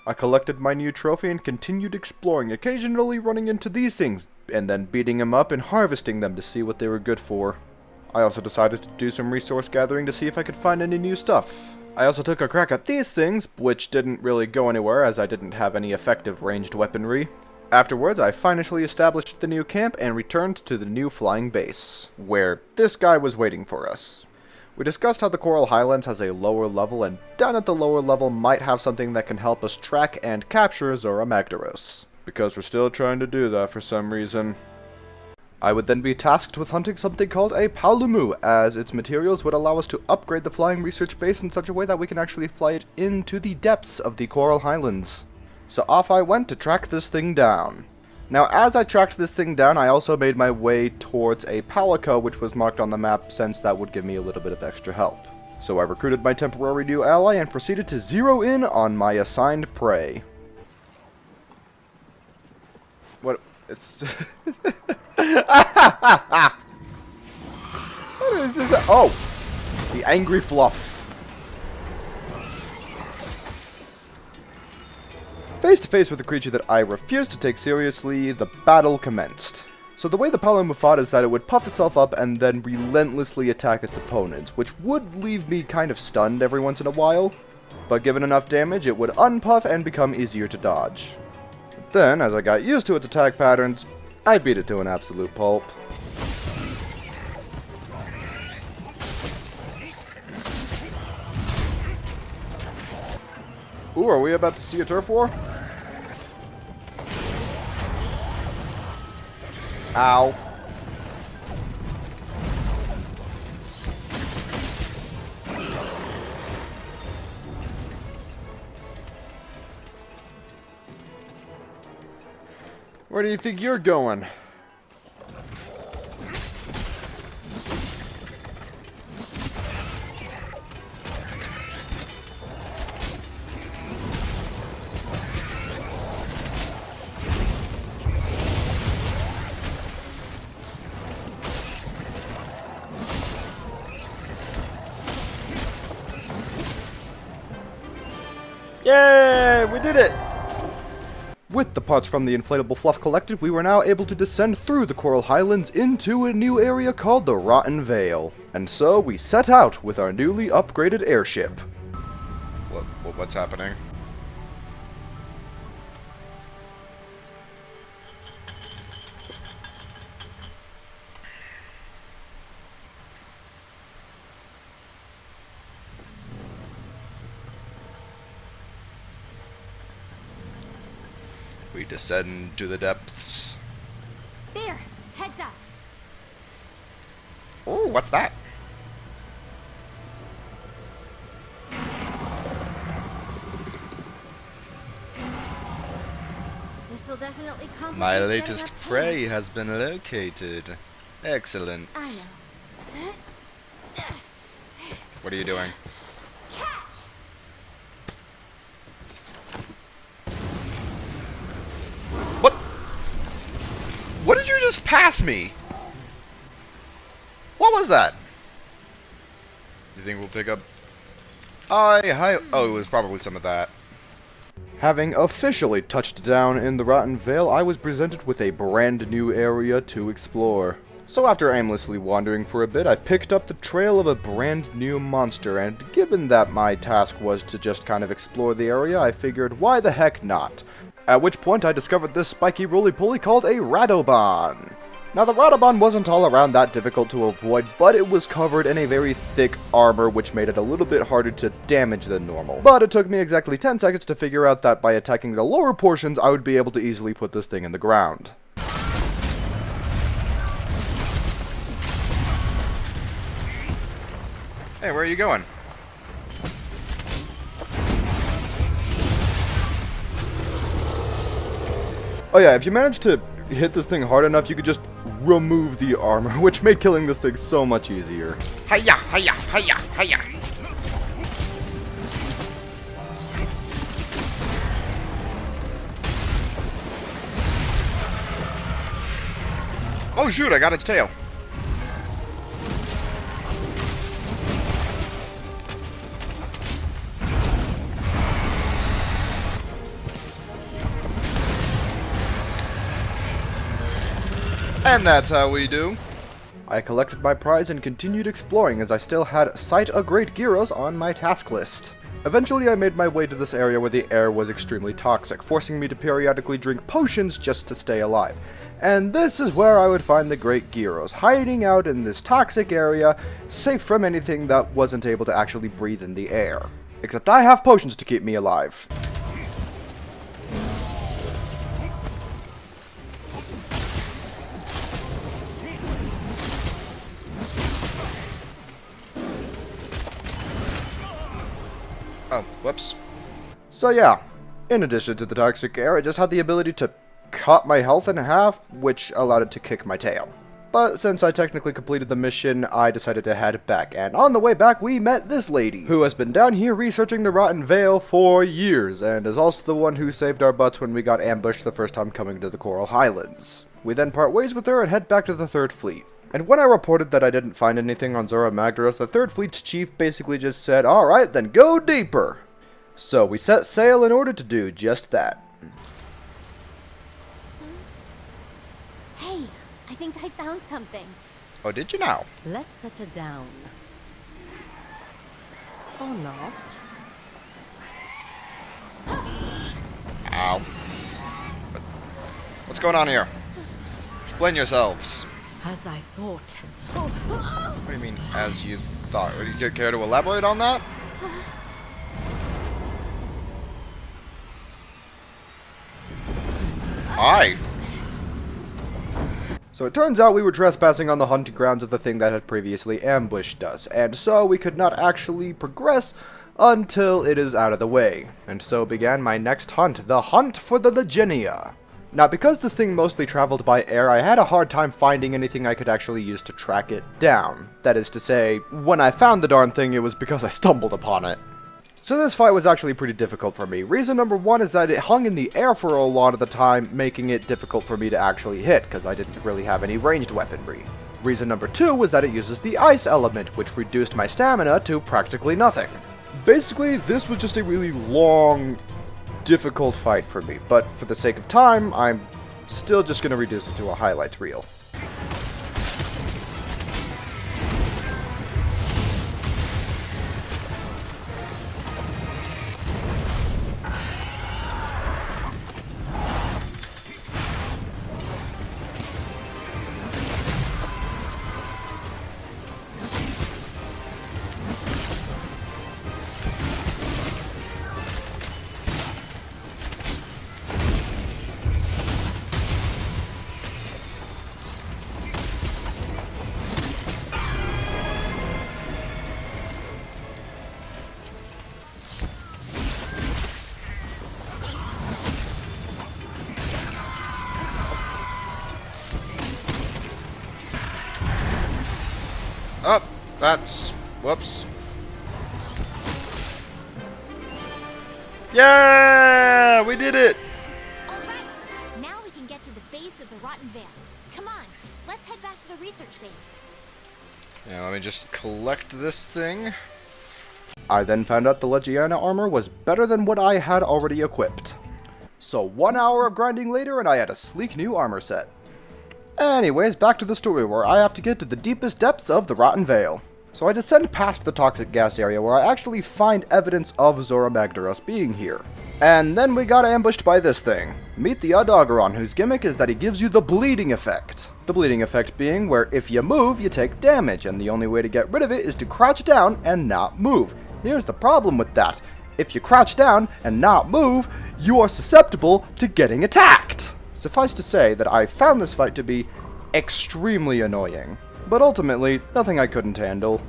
I collected my new trophy and continued exploring, occasionally running into these things, and then beating them up and harvesting them to see what they were good for. I also decided to do some resource gathering to see if I could find any new stuff. I also took a crack at these things, which didn't really go anywhere as I didn't have any effective ranged weaponry. Afterwards, I finally established the new camp and returned to the new flying base, where this guy was waiting for us. We discussed how the Coral Highlands has a lower level, and down at the lower level might have something that can help us track and capture Zoro Magdaros, because we're still trying to do that for some reason. I would then be tasked with hunting something called a Paolumu, as its materials would allow us to upgrade the flying research base in such a way that we can actually fly it into the depths of the Coral Highlands. So off I went to track this thing down. Now, as I tracked this thing down, I also made my way towards a Palico, which was marked on the map, since that would give me a little bit of extra help. So I recruited my temporary new ally and proceeded to zero in on my assigned prey. What? It's... What is this? Oh! The angry fluff. Face to face with a creature that I refused to take seriously, the battle commenced. So the way the Palo move fought is that it would puff itself up and then relentlessly attack its opponents, which would leave me kind of stunned every once in a while. But given enough damage, it would unpuff and become easier to dodge. But then, as I got used to its attack patterns, I beat it to an absolute pulp. Ooh, are we about to see a turf war? Ow. Where do you think you're going? Yay! We did it! With the parts from the inflatable fluff collected, we were now able to descend through the Coral Highlands into a new area called the Rotten Vale. And so we set out with our newly upgraded airship. What's happening? We descend to the depths. There! Heads up! Oh, what's that? This'll definitely complicate My setting latest up camp. prey has been located. Excellent. I know. What are you doing? Catch! What? What did you just pass me? What was that? You think we'll pick up? Oh, it was probably some of that. Having officially touched down in the Rotten Vale, I was presented with a brand new area to explore. So after aimlessly wandering for a bit, I picked up the trail of a brand new monster, and given that my task was to just kind of explore the area, I figured why the heck not? At which point I discovered this spiky roly-poly called a Radobon. Now the Radobon wasn't all around that difficult to avoid, but it was covered in a very thick armor which made it a little bit harder to damage than normal. But it took me exactly 10 seconds to figure out that by attacking the lower portions I would be able to easily put this thing in the ground. Hey, where are you going? Oh yeah, if you manage to hit this thing hard enough, you could just remove the armor, which made killing this thing so much easier. Hiya, hiya, hiya, hiya. Oh shoot, I got its tail. And that's how we do. I collected my prize and continued exploring as I still had Sight a Great Gyros on my task list. Eventually I made my way to this area where the air was extremely toxic, forcing me to periodically drink potions just to stay alive. And this is where I would find the Great Gyros, hiding out in this toxic area, safe from anything that wasn't able to actually breathe in the air. Except I have potions to keep me alive. Oh, whoops. So yeah, in addition to the toxic air, it just had the ability to cut my health in half, which allowed it to kick my tail. But since I technically completed the mission, I decided to head back, and on the way back we met this lady, who has been down here researching the Rotten Vale for years, and is also the one who saved our butts when we got ambushed the first time coming to the Coral Highlands. We then part ways with her and head back to the Third Fleet. And when I reported that I didn't find anything on Zora Magdaros, the 3rd Fleet's chief basically just said, "Alright, then go deeper!" So we set sail in order to do just that. Hey, I think I found something. Oh, did you now? Let's set her down. Or not. Ow. What's going on here? Explain yourselves. As I thought. What do you mean, as you thought? Would you care to elaborate on that? Hi. So it turns out we were trespassing on the hunting grounds of the thing that had previously ambushed us, and so we could not actually progress until it is out of the way. And so began my next hunt, the hunt for the Legenia. Now, because this thing mostly traveled by air, I had a hard time finding anything I could actually use to track it down. That is to say, when I found the darn thing, it was because I stumbled upon it. So this fight was actually pretty difficult for me. Reason number 1 is that it hung in the air for a lot of the time, making it difficult for me to actually hit, because I didn't really have any ranged weaponry. Reason number 2 was that it uses the ice element, which reduced my stamina to practically nothing. Basically, this was just a really long, difficult fight for me, but for the sake of time, I'm still just going to reduce it to a highlights reel. Oh, that's... whoops. Yeah! We did it! Alright, now we can get to the base of the Rotten Veil. Come on, let's head back to the research base. Yeah, let me just collect this thing. I then found out the Legiana armor was better than what I had already equipped. So 1 hour of grinding later and I had a sleek new armor set. Anyways, back to the story where I have to get to the deepest depths of the Rotten Veil. So I descend past the toxic gas area where I actually find evidence of Zora Magdaros being here. And then we got ambushed by this thing. Meet the Adageron, whose gimmick is that he gives you the bleeding effect. The bleeding effect being where if you move, you take damage, and the only way to get rid of it is to crouch down and not move. Here's the problem with that. If you crouch down and not move, you are susceptible to getting attacked. Suffice to say that I found this fight to be extremely annoying, but ultimately, nothing I couldn't handle.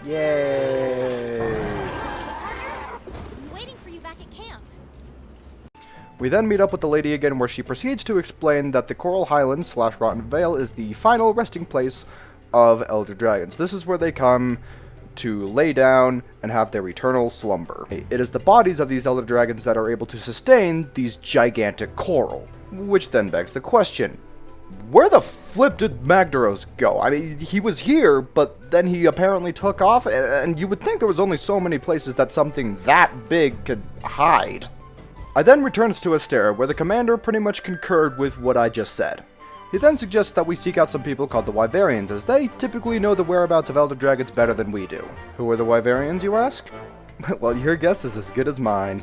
Yay! I'm waiting for you back at camp. We then meet up with the lady again where she proceeds to explain that the Coral Highlands / Rotten Vale is the final resting place of Elder Dragons. This is where they come to lay down and have their eternal slumber. It is the bodies of these Elder Dragons that are able to sustain these gigantic coral. Which then begs the question, where the flip did Magdaros go? I mean, he was here, but then he apparently took off, and you would think there was only so many places that something that big could hide. I then returned to Astera, where the commander pretty much concurred with what I just said. He then suggests that we seek out some people called the Wyverians, as they typically know the whereabouts of Elder Dragons better than we do. Who are the Wyverians, you ask? Well, your guess is as good as mine.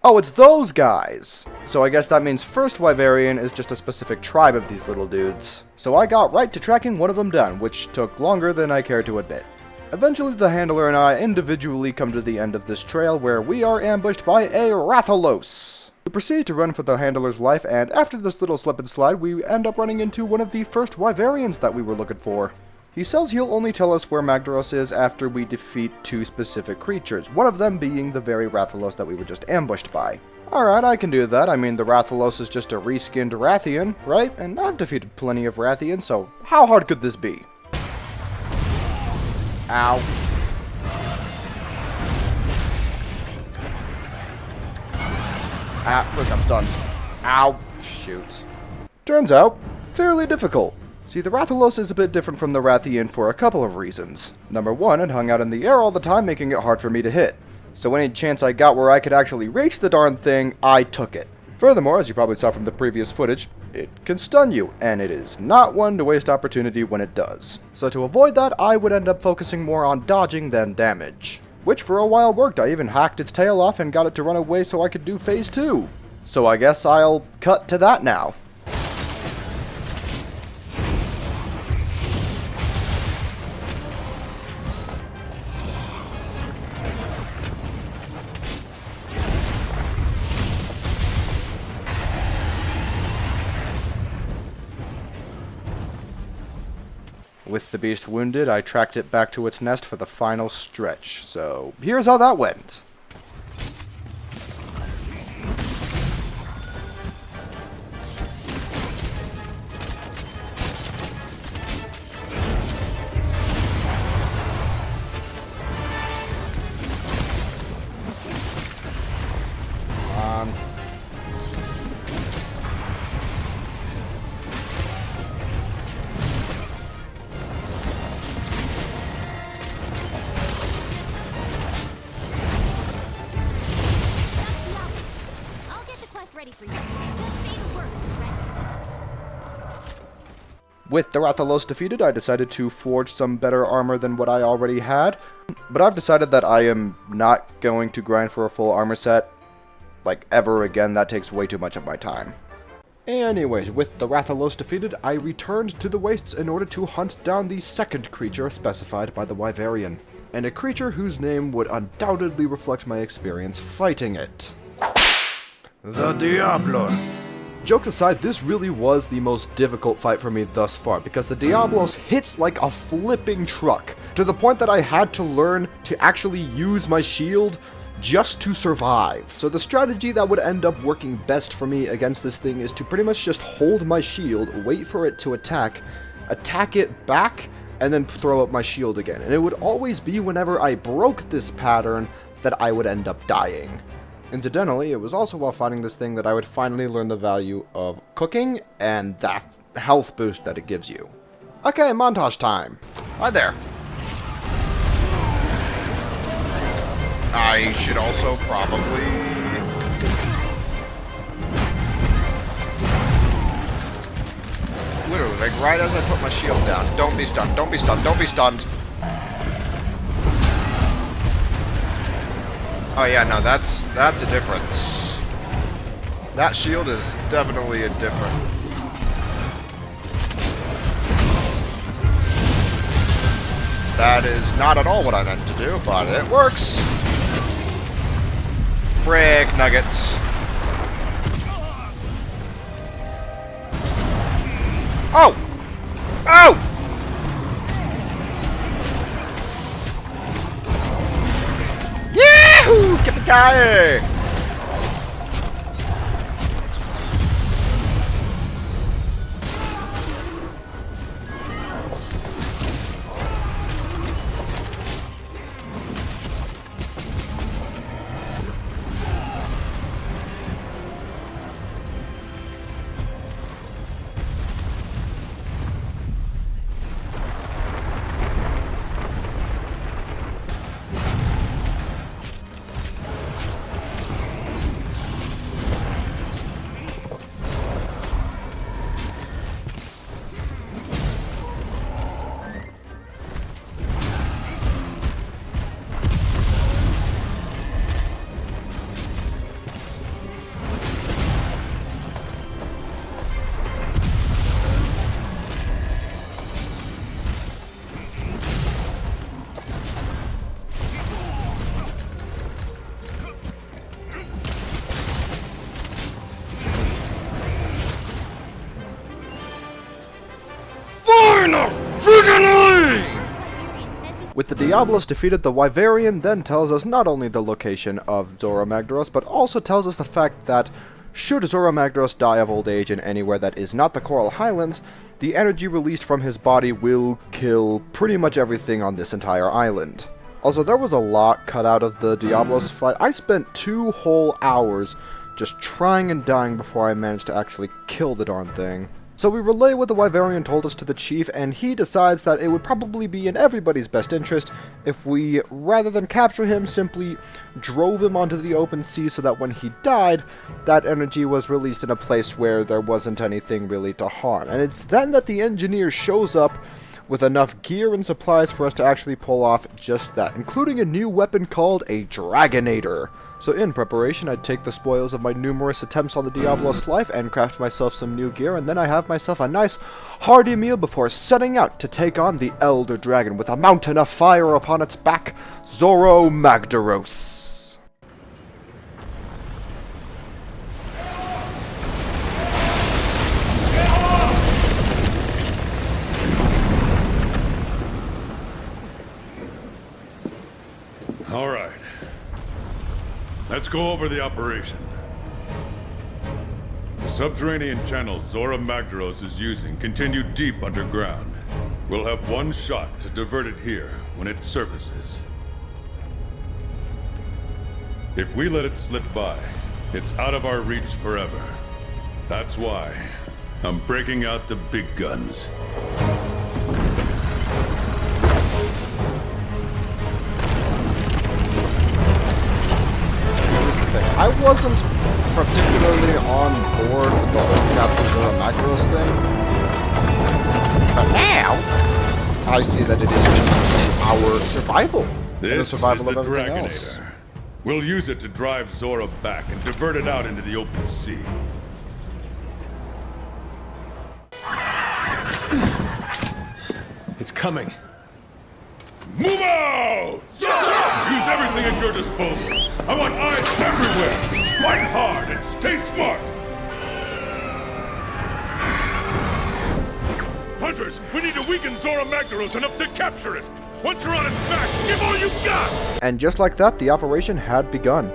Oh, it's those guys! So I guess that means First Wyverian is just a specific tribe of these little dudes. So I got right to tracking one of them down, which took longer than I care to admit. Eventually the Handler and I individually come to the end of this trail where we are ambushed by a Rathalos. We proceed to run for the Handler's life, and after this little slip and slide, we end up running into one of the first Wyverians that we were looking for. He says he'll only tell us where Magdaros is after we defeat 2 specific creatures, one of them being the very Rathalos that we were just ambushed by. Alright, I can do that. I mean, the Rathalos is just a reskinned Rathian, right? And I've defeated plenty of Rathians, so how hard could this be? Ow. Ah, frick, I'm stunned. Ow. Shoot. Turns out, fairly difficult. See, the Rathalos is a bit different from the Rathian for a couple of reasons. Number one, it hung out in the air all the time, making it hard for me to hit. So any chance I got where I could actually reach the darn thing, I took it. Furthermore, as you probably saw from the previous footage, it can stun you, and it is not one to waste opportunity when it does. So to avoid that, I would end up focusing more on dodging than damage. Which for a while worked. I even hacked its tail off and got it to run away so I could do phase 2. So I guess I'll cut to that now. With the beast wounded, I tracked it back to its nest for the final stretch. So, here's how that went. Come on. I'll get the quest ready for you. Just say the word, Dragon. With the Rathalos defeated, I decided to forge some better armor than what I already had. But I've decided that I am not going to grind for a full armor set, like, ever again. That takes way too much of my time. Anyways, with the Rathalos defeated, I returned to the Wastes in order to hunt down the second creature specified by the Wyverian. And a creature whose name would undoubtedly reflect my experience fighting it. The Diablos. Jokes aside, this really was the most difficult fight for me thus far, because the Diablos hits like a flipping truck, to the point that I had to learn to actually use my shield just to survive. So the strategy that would end up working best for me against this thing is to pretty much just hold my shield, wait for it to attack it back, and then throw up my shield again. And it would always be whenever I broke this pattern that I would end up dying. Incidentally, it was also while fighting this thing that I would finally learn the value of cooking and that health boost that it gives you. Okay, montage time. Hi there. I should also probably... Literally, like right as I put my shield down. Don't be stunned, don't be stunned, don't be stunned. Oh yeah, no, that's a difference. That shield is definitely a difference. That is not at all what I meant to do, but it works. Frick nuggets. Oh! Oh! Yahoo! Get the guy! With the Diablos defeated, the Wyverian then tells us not only the location of Zora Magdaros, but also tells us the fact that should Zora Magdaros die of old age in anywhere that is not the Coral Highlands, the energy released from his body will kill pretty much everything on this entire island. Also, there was a lot cut out of the Diablos fight. I spent 2 whole hours just trying and dying before I managed to actually kill the darn thing. So we relay what the Wyverian told us to the chief, and he decides that it would probably be in everybody's best interest if we, rather than capture him, simply drove him onto the open sea so that when he died, that energy was released in a place where there wasn't anything really to harm. And it's then that the engineer shows up with enough gear and supplies for us to actually pull off just that, including a new weapon called a Dragonator. So in preparation, I take the spoils of my numerous attempts on the Diablos life and craft myself some new gear, and then I have myself a nice hearty meal before setting out to take on the Elder Dragon with a mountain of fire upon its back, Zora Magdaros. All right. Let's go over the operation. The subterranean channel Zora Magdaros is using continue deep underground. We'll have one shot to divert it here when it surfaces. If we let it slip by, it's out of our reach forever. That's why I'm breaking out the big guns. I wasn't particularly on board with the whole Capture Zora Magdaros thing, but now I see that it is key to our survival and the survival of everything else. We'll use it to drive Zora back and divert it out into the open sea. It's coming. Move out! Use everything at your disposal. I want eyes everywhere. Fight hard and stay smart. Hunters, we need to weaken Zora Magdaros enough to capture it. Once you're on its back, give all you've got! And just like that, the operation had begun.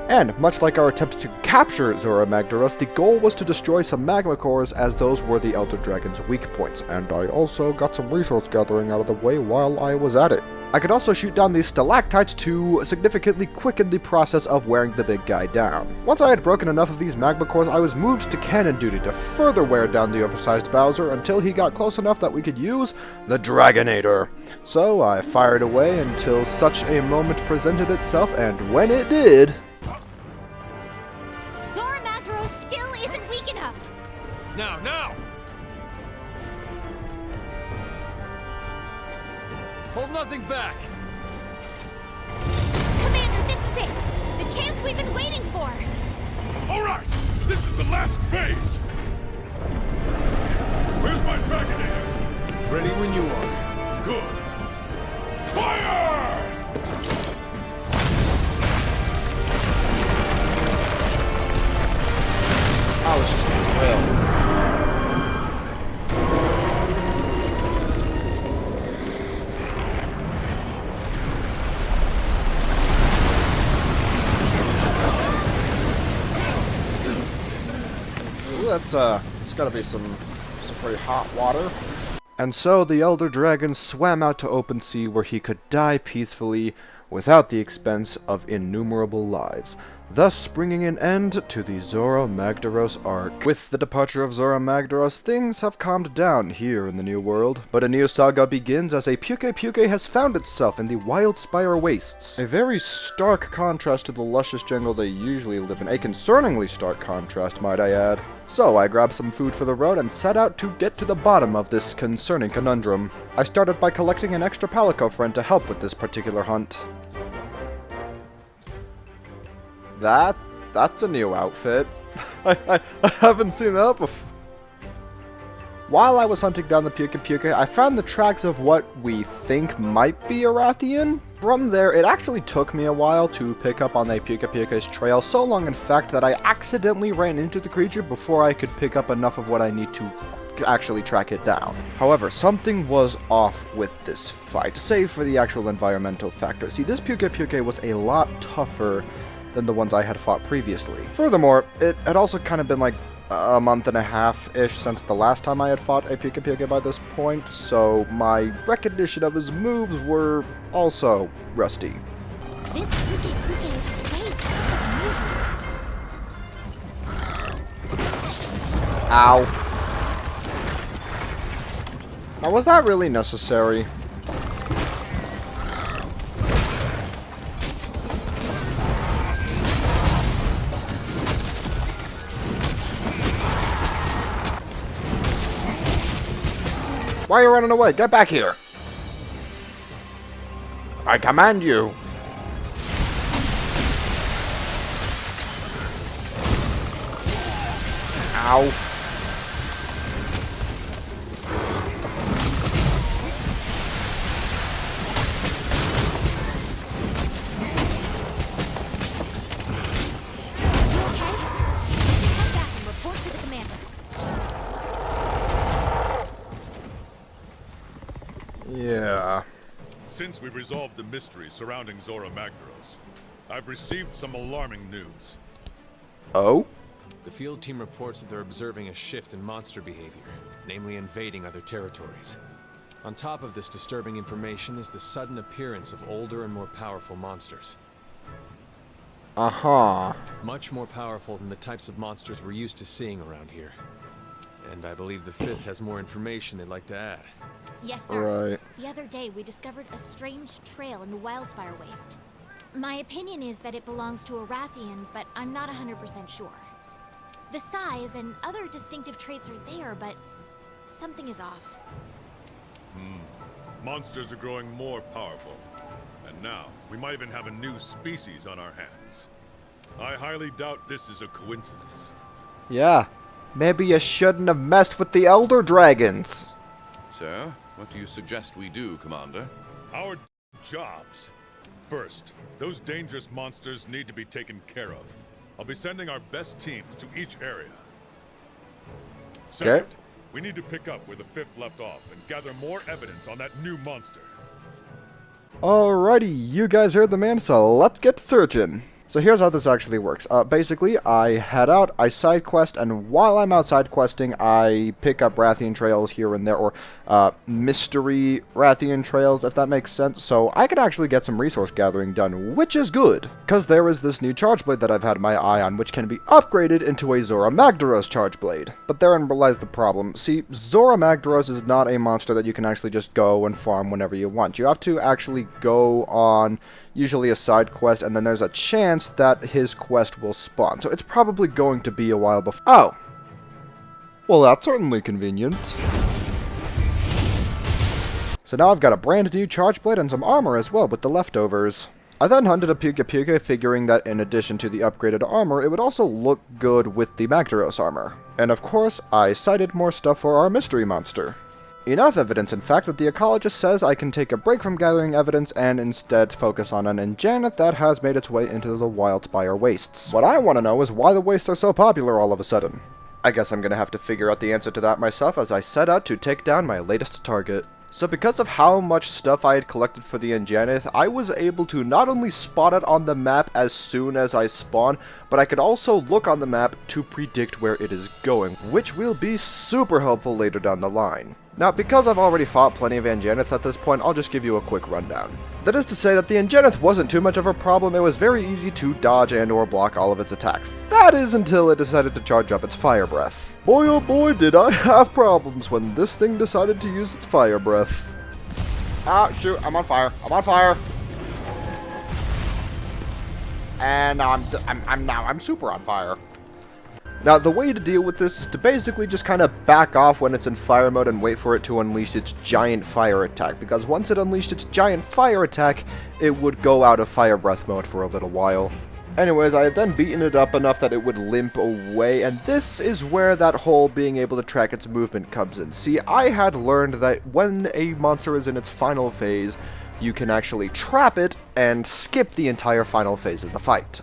And, much like our attempt to capture Zora Magdaros, the goal was to destroy some magma cores, as those were the Elder Dragon's weak points, and I also got some resource gathering out of the way while I was at it. I could also shoot down these stalactites to significantly quicken the process of wearing the big guy down. Once I had broken enough of these magma cores, I was moved to cannon duty to further wear down the oversized Bowser until he got close enough that we could use the Dragonator. So I fired away until such a moment presented itself, and when it did... Zora Magdaros still isn't weak enough. Now! Hold nothing back! Commander, this is it! The chance we've been waiting for! All right! This is the last phase! Where's my Dragonator? Ready when you are. Good. Fire! I was just gonna drill. It's gotta be some pretty hot water. And so the Elder Dragon swam out to open sea where he could die peacefully without the expense of innumerable lives, thus bringing an end to the Zora Magdaros arc. With the departure of Zora Magdaros, things have calmed down here in the New World, but a new saga begins as a Puke has found itself in the Wildspire Wastes. A very stark contrast to the luscious jungle they usually live in, a concerningly stark contrast, might I add. So I grabbed some food for the road and set out to get to the bottom of this concerning conundrum. I started by collecting an extra Palico friend to help with this particular hunt. That's a new outfit. I haven't seen that before. While I was hunting down the Puke, I found the tracks of what we think might be a Rathian. From there, it actually took me a while to pick up on a Puke's trail, so long in fact that I accidentally ran into the creature before I could pick up enough of what I need to actually track it down. However, something was off with this fight, save for the actual environmental factor. See, this Puke was a lot tougher than the ones I had fought previously. Furthermore, it had also kind of been like a month and a half-ish since the last time I had fought a Puke by this point, so my recognition of his moves were also rusty. This Puke is great. Amazing. Ow. Now, was that really necessary? Why are you running away? Get back here! I command you! Ow. Yeah. Since we resolved the mystery surrounding Zora Magdaros, I've received some alarming news. Oh? The field team reports that they're observing a shift in monster behavior, namely invading other territories. On top of this disturbing information is the sudden appearance of older and more powerful monsters. Uh-huh. Much more powerful than the types of monsters we're used to seeing around here. And I believe the 5th has more information they'd like to add. Yes, sir. Right. The other day, we discovered a strange trail in the Wildspire Waste. My opinion is that it belongs to a Rathian, but I'm not 100% sure. The size and other distinctive traits are there, but something is off. Monsters are growing more powerful. And now, we might even have a new species on our hands. I highly doubt this is a coincidence. Yeah. Maybe you shouldn't have messed with the Elder Dragons. So, what do you suggest we do, Commander? Our jobs. First, those dangerous monsters need to be taken care of. I'll be sending our best teams to each area. Second, we need to pick up where the 5th left off and gather more evidence on that new monster. Alrighty, you guys heard the man, so let's get searching. So here's how this actually works. Basically, I head out, I side quest, and while I'm out side questing, I pick up Rathian trails here and there, or mystery Rathian trails, if that makes sense. So I can actually get some resource gathering done, which is good, because there is this new charge blade that I've had my eye on, which can be upgraded into a Zora Magdaros charge blade. But therein lies the problem. See, Zora Magdaros is not a monster that you can actually just go and farm whenever you want. You have to actually go on usually a side quest, and then there's a chance that his quest will spawn. So it's probably going to be a while before. Oh! Well, that's certainly convenient. So now I've got a brand new charge blade and some armor as well with the leftovers. I then hunted a Puke figuring that in addition to the upgraded armor, it would also look good with the Magdaros armor. And of course, I cited more stuff for our mystery monster. Enough evidence, in fact, that the ecologist says I can take a break from gathering evidence and instead focus on an enjaneth that has made its way into the Wildspire Wastes. What I want to know is why the wastes are so popular all of a sudden. I guess I'm gonna have to figure out the answer to that myself as I set out to take down my latest target. So because of how much stuff I had collected for the enjaneth, I was able to not only spot it on the map as soon as I spawn, but I could also look on the map to predict where it is going, which will be super helpful later down the line. Now, because I've already fought plenty of enjaneths at this point, I'll just give you a quick rundown. That is to say that the enjaneth wasn't too much of a problem. It was very easy to dodge and or block all of its attacks. That is until it decided to charge up its fire breath. Boy oh boy did I have problems when this thing decided to use its fire breath. Ah, shoot, I'm on fire. I'm on fire. And I'm super on fire. Now, the way to deal with this is to basically just kind of back off when it's in fire mode and wait for it to unleash its giant fire attack, because once it unleashed its giant fire attack, it would go out of fire breath mode for a little while. Anyways, I had then beaten it up enough that it would limp away, and this is where that whole being able to track its movement comes in. See, I had learned that when a monster is in its final phase, you can actually trap it and skip the entire final phase of the fight.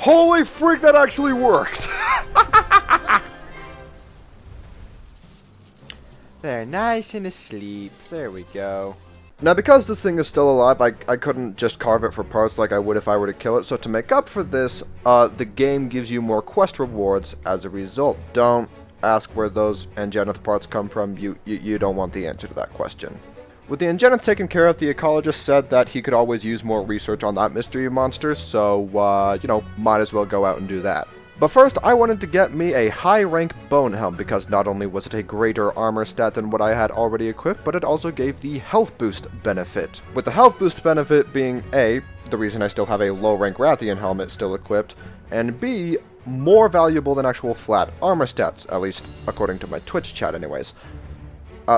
Holy freak, that actually worked! They're nice and asleep. There we go. Now, because this thing is still alive, I couldn't just carve it for parts like I would if I were to kill it. So to make up for this, the game gives you more quest rewards as a result. Don't ask where those Angenith parts come from. You don't want the answer to that question. With the Angenith taken care of, the ecologist said that he could always use more research on that mystery monster, so, you know, might as well go out and do that. But first, I wanted to get me a high-rank bone helm, because not only was it a greater armor stat than what I had already equipped, but it also gave the health boost benefit. With the health boost benefit being A, the reason I still have a low-rank Rathian helmet still equipped, and B, more valuable than actual flat armor stats, at least according to my Twitch chat anyways.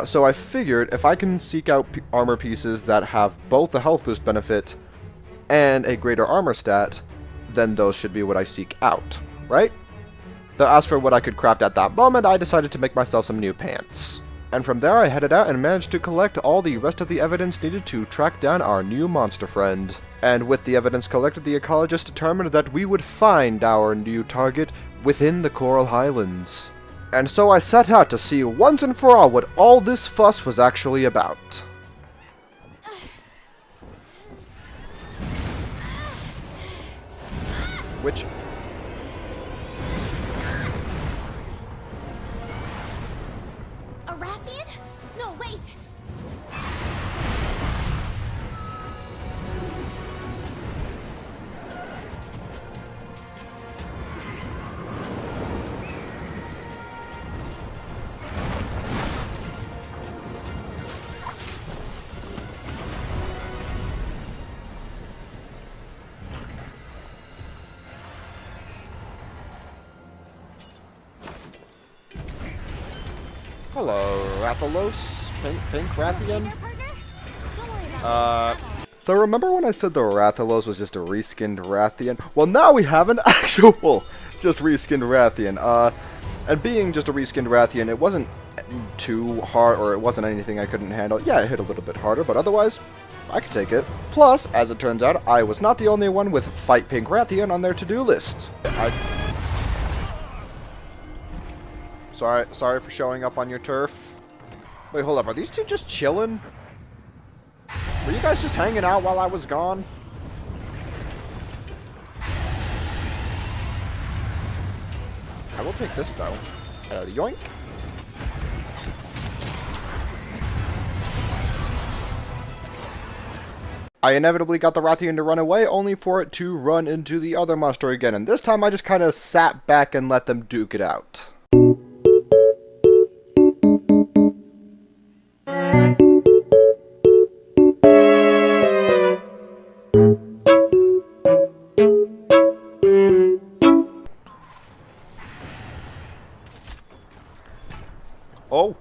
So I figured if I can seek out armor pieces that have both the health boost benefit and a greater armor stat, then those should be what I seek out. Right? Though as for what I could craft at that moment, I decided to make myself some new pants. And from there I headed out and managed to collect all the rest of the evidence needed to track down our new monster friend. And with the evidence collected, the ecologist determined that we would find our new target within the Coral Highlands. And so I set out to see once and for all what all this fuss was actually about. Which... A Rathian? No, wait! Hello, Rathalos? Pink Rathian? Don't worry about it. So remember when I said the Rathalos was just a reskinned Rathian? Well, now we have an actual just reskinned Rathian. And being just a reskinned Rathian, it wasn't too hard, or it wasn't anything I couldn't handle. Yeah, it hit a little bit harder, but otherwise, I could take it. Plus, as it turns out, I was not the only one with Fight Pink Rathian on their to-do list. Sorry for showing up on your turf. Wait, hold up. Are these two just chilling? Were you guys just hanging out while I was gone? I will take this, though. Yoink. I inevitably got the Rathian to run away, only for it to run into the other monster again. And this time I just kind of sat back and let them duke it out. Oh.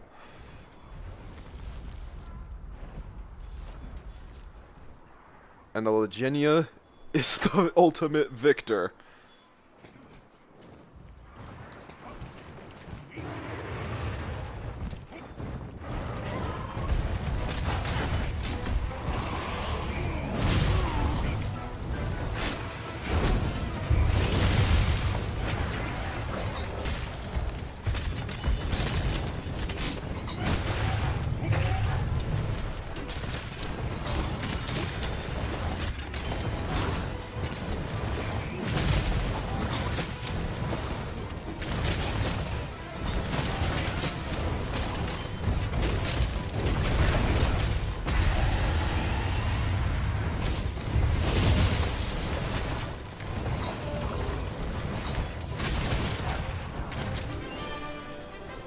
And the Leginia is the ultimate victor.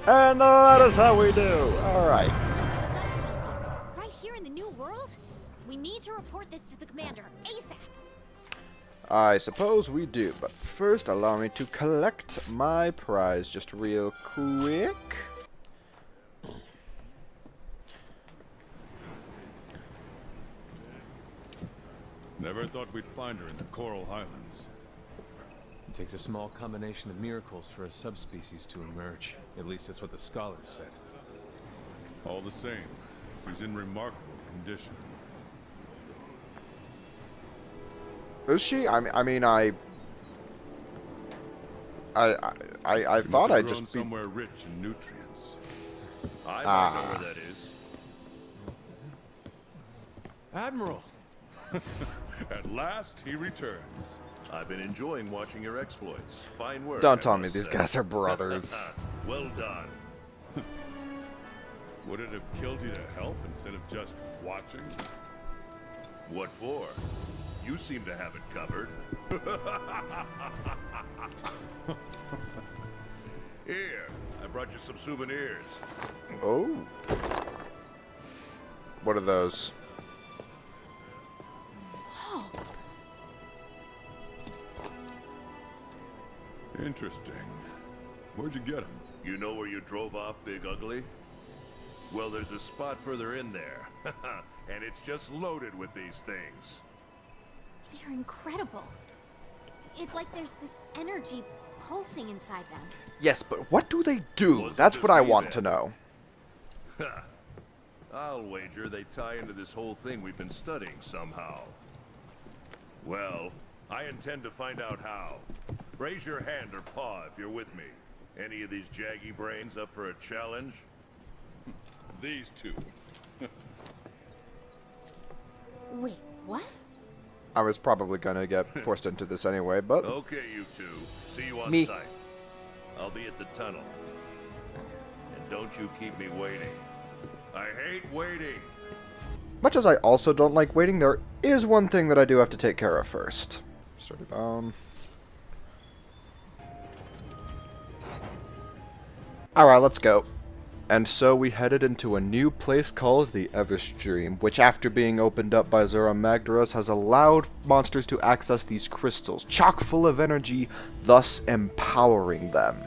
And that is how we do. Alright. Subspecies, right here in the New World? We need to report this to the commander, ASAP. I suppose we do, but first allow me to collect my prize just real quick. Never thought we'd find her in the Coral Highlands. It takes a small combination of miracles for a subspecies to emerge. At least that's what the scholars said. All the same, she's in remarkable condition. Is she? I mean, I You thought must have I'd grown just be... somewhere rich in nutrients. I might know where that is. Admiral! At last, he returns. I've been enjoying watching your exploits. Fine work. Don't I tell me must these say. guys are brothers. Well done. Would it have killed you to help instead of just watching? What for? You seem to have it covered. Here, I brought you some souvenirs. Oh. What are those? Interesting. Where'd you get them? You know where you drove off, Big Ugly? Well, there's a spot further in there. And it's just loaded with these things. They're incredible. It's like there's this energy pulsing inside them. Yes, but what do they do? Wasn't That's just what I me want then. to know. I'll wager they tie into this whole thing we've been studying somehow. Well, I intend to find out how. Raise your hand or paw if you're with me. Any of these jaggy brains up for a challenge? These two. Wait, what? I was probably gonna get forced into this anyway, but... Okay, you two. See you on Me. site. I'll be at the tunnel. And don't you keep me waiting. I hate waiting. Much as I also don't like waiting, there is one thing that I do have to take care of first. Sturdy bomb. Alright, let's go. And so we headed into a new place called the Everstream, which after being opened up by Zora Magdaros has allowed monsters to access these crystals, chock full of energy, thus empowering them.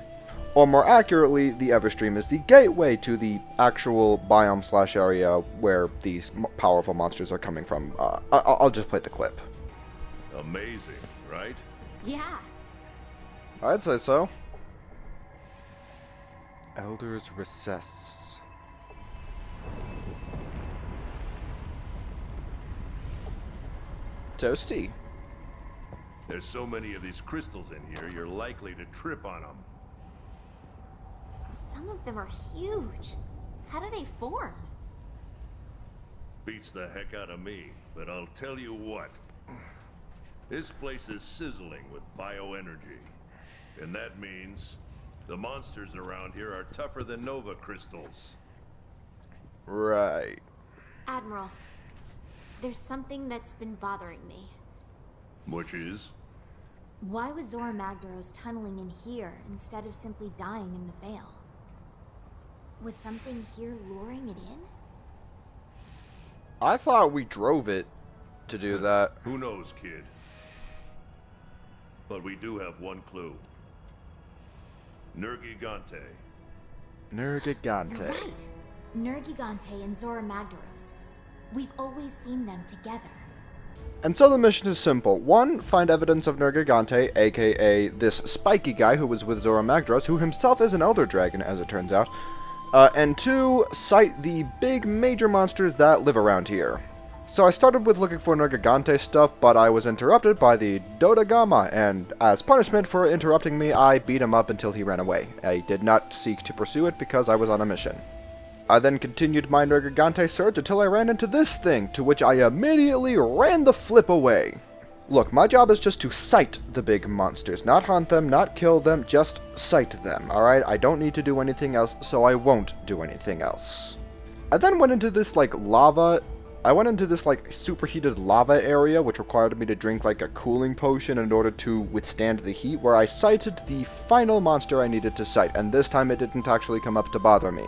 Or more accurately, the Everstream is the gateway to the actual biome / area where these powerful monsters are coming from. I'll just play the clip. Amazing, right? Yeah. I'd say so. Elder's Recess. Toasty. There's so many of these crystals in here, you're likely to trip on them. Some of them are huge. How do they form? Beats the heck out of me, but I'll tell you what. This place is sizzling with bioenergy. And that means the monsters around here are tougher than Nova crystals. Right. Admiral, there's something that's been bothering me. Which is? Why would Zora Magdaros tunneling in here instead of simply dying in the Vale? Was something here luring it in? I thought we drove it to do that. Who knows, kid? But we do have one clue. Nergigante. Nergigante. You're right. Nergigante and Zora Magdaros. We've always seen them together. And so the mission is simple. 1, find evidence of Nergigante, aka this spiky guy who was with Zora Magdaros, who himself is an Elder Dragon, as it turns out. And 2, cite the big major monsters that live around here. So I started with looking for Nergigante stuff, but I was interrupted by the Dodagama, and as punishment for interrupting me, I beat him up until he ran away. I did not seek to pursue it because I was on a mission. I then continued my Nergigante search until I ran into this thing, to which I immediately ran the flip away. Look, my job is just to sight the big monsters, not hunt them, not kill them, just sight them, alright? I don't need to do anything else, so I won't do anything else. I then went into this, superheated lava area, which required me to drink, a cooling potion in order to withstand the heat, where I sighted the final monster I needed to sight, and this time it didn't actually come up to bother me.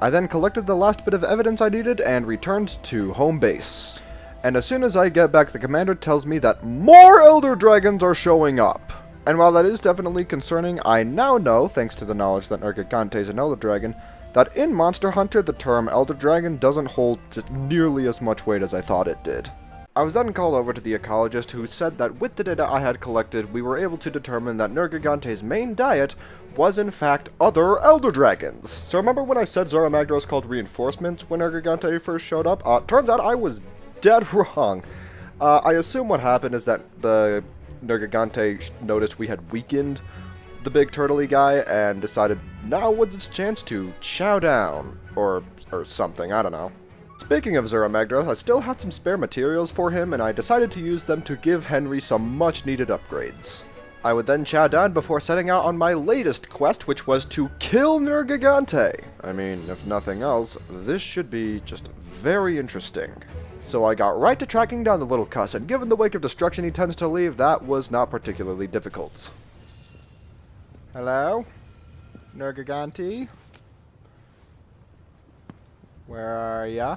I then collected the last bit of evidence I needed and returned to home base. And as soon as I get back, the commander tells me that more Elder Dragons are showing up. And while that is definitely concerning, I now know, thanks to the knowledge that Nergigante is an Elder Dragon, that in Monster Hunter the term Elder Dragon doesn't hold just nearly as much weight as I thought it did. I was then called over to the ecologist, who said that with the data I had collected, we were able to determine that Nergigante's main diet was in fact other Elder Dragons. So remember when I said Zora Magdaros called reinforcements when Nergigante first showed up? Turns out I was dead wrong. I assume what happened is that the Nergigante noticed we had weakened the big turtley guy and decided now was its chance to chow down, or something, I don't know. Speaking of Zora Magdaros, I still had some spare materials for him, and I decided to use them to give Henry some much-needed upgrades. I would then chow down before setting out on my latest quest, which was to kill Nergigante. I mean, if nothing else, this should be just very interesting. So I got right to tracking down the little cuss, and given the wake of destruction he tends to leave, that was not particularly difficult. Hello? Nergigante? Where are ya?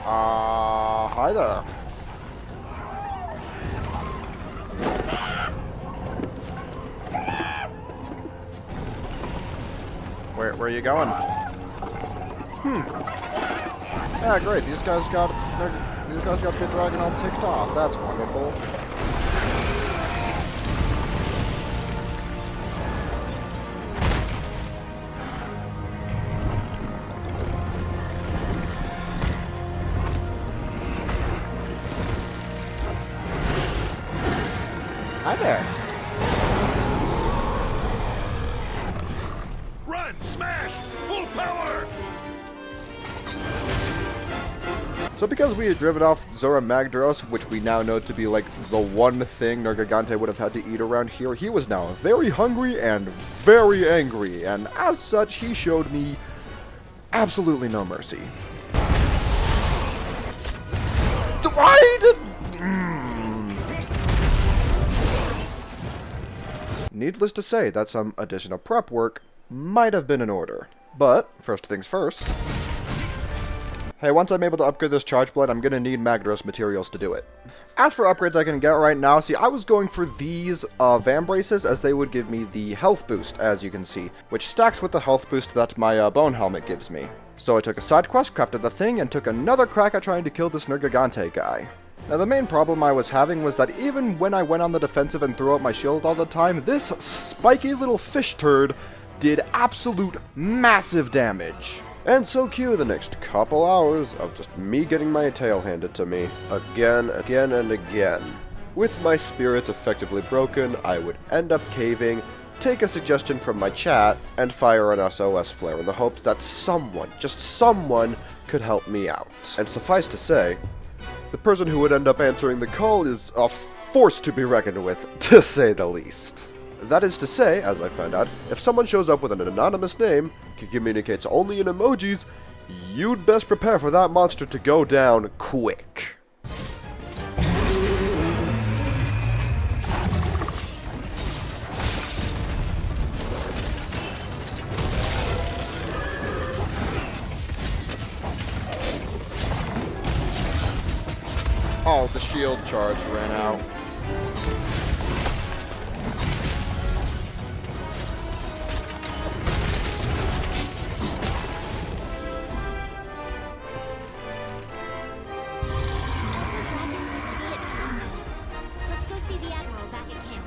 Hi there. Where are you going? Yeah, great. These guys got the dragon all ticked off. That's wonderful. Hi there. Run! Smash! Full power! So because we had driven off Zora Magdaros, which we now know to be like the one thing Nergigante would have had to eat around here, he was now very hungry and very angry, and as such he showed me absolutely no mercy. Why did... Needless to say that some additional prep work might have been in order. But, first things first. Hey, once I'm able to upgrade this charge blade, I'm going to need Magdaros materials to do it. As for upgrades I can get right now, see, I was going for these Vambraces, as they would give me the health boost, as you can see, which stacks with the health boost that my bone helmet gives me. So I took a side quest, crafted the thing, and took another crack at trying to kill this Nergigante guy. Now the main problem I was having was that even when I went on the defensive and threw out my shield all the time, this spiky little fish turd did absolute massive damage. And so cue the next couple hours of just me getting my tail handed to me, again, and again. With my spirits effectively broken, I would end up caving, take a suggestion from my chat, and fire an SOS flare in the hopes that someone, just someone, could help me out. And suffice to say, the person who would end up answering the call is a force to be reckoned with, to say the least. That is to say, as I found out, if someone shows up with an anonymous name, who communicates only in emojis, you'd best prepare for that monster to go down quick. Oh, the shield charge ran out. Let's go see the Admiral back at camp.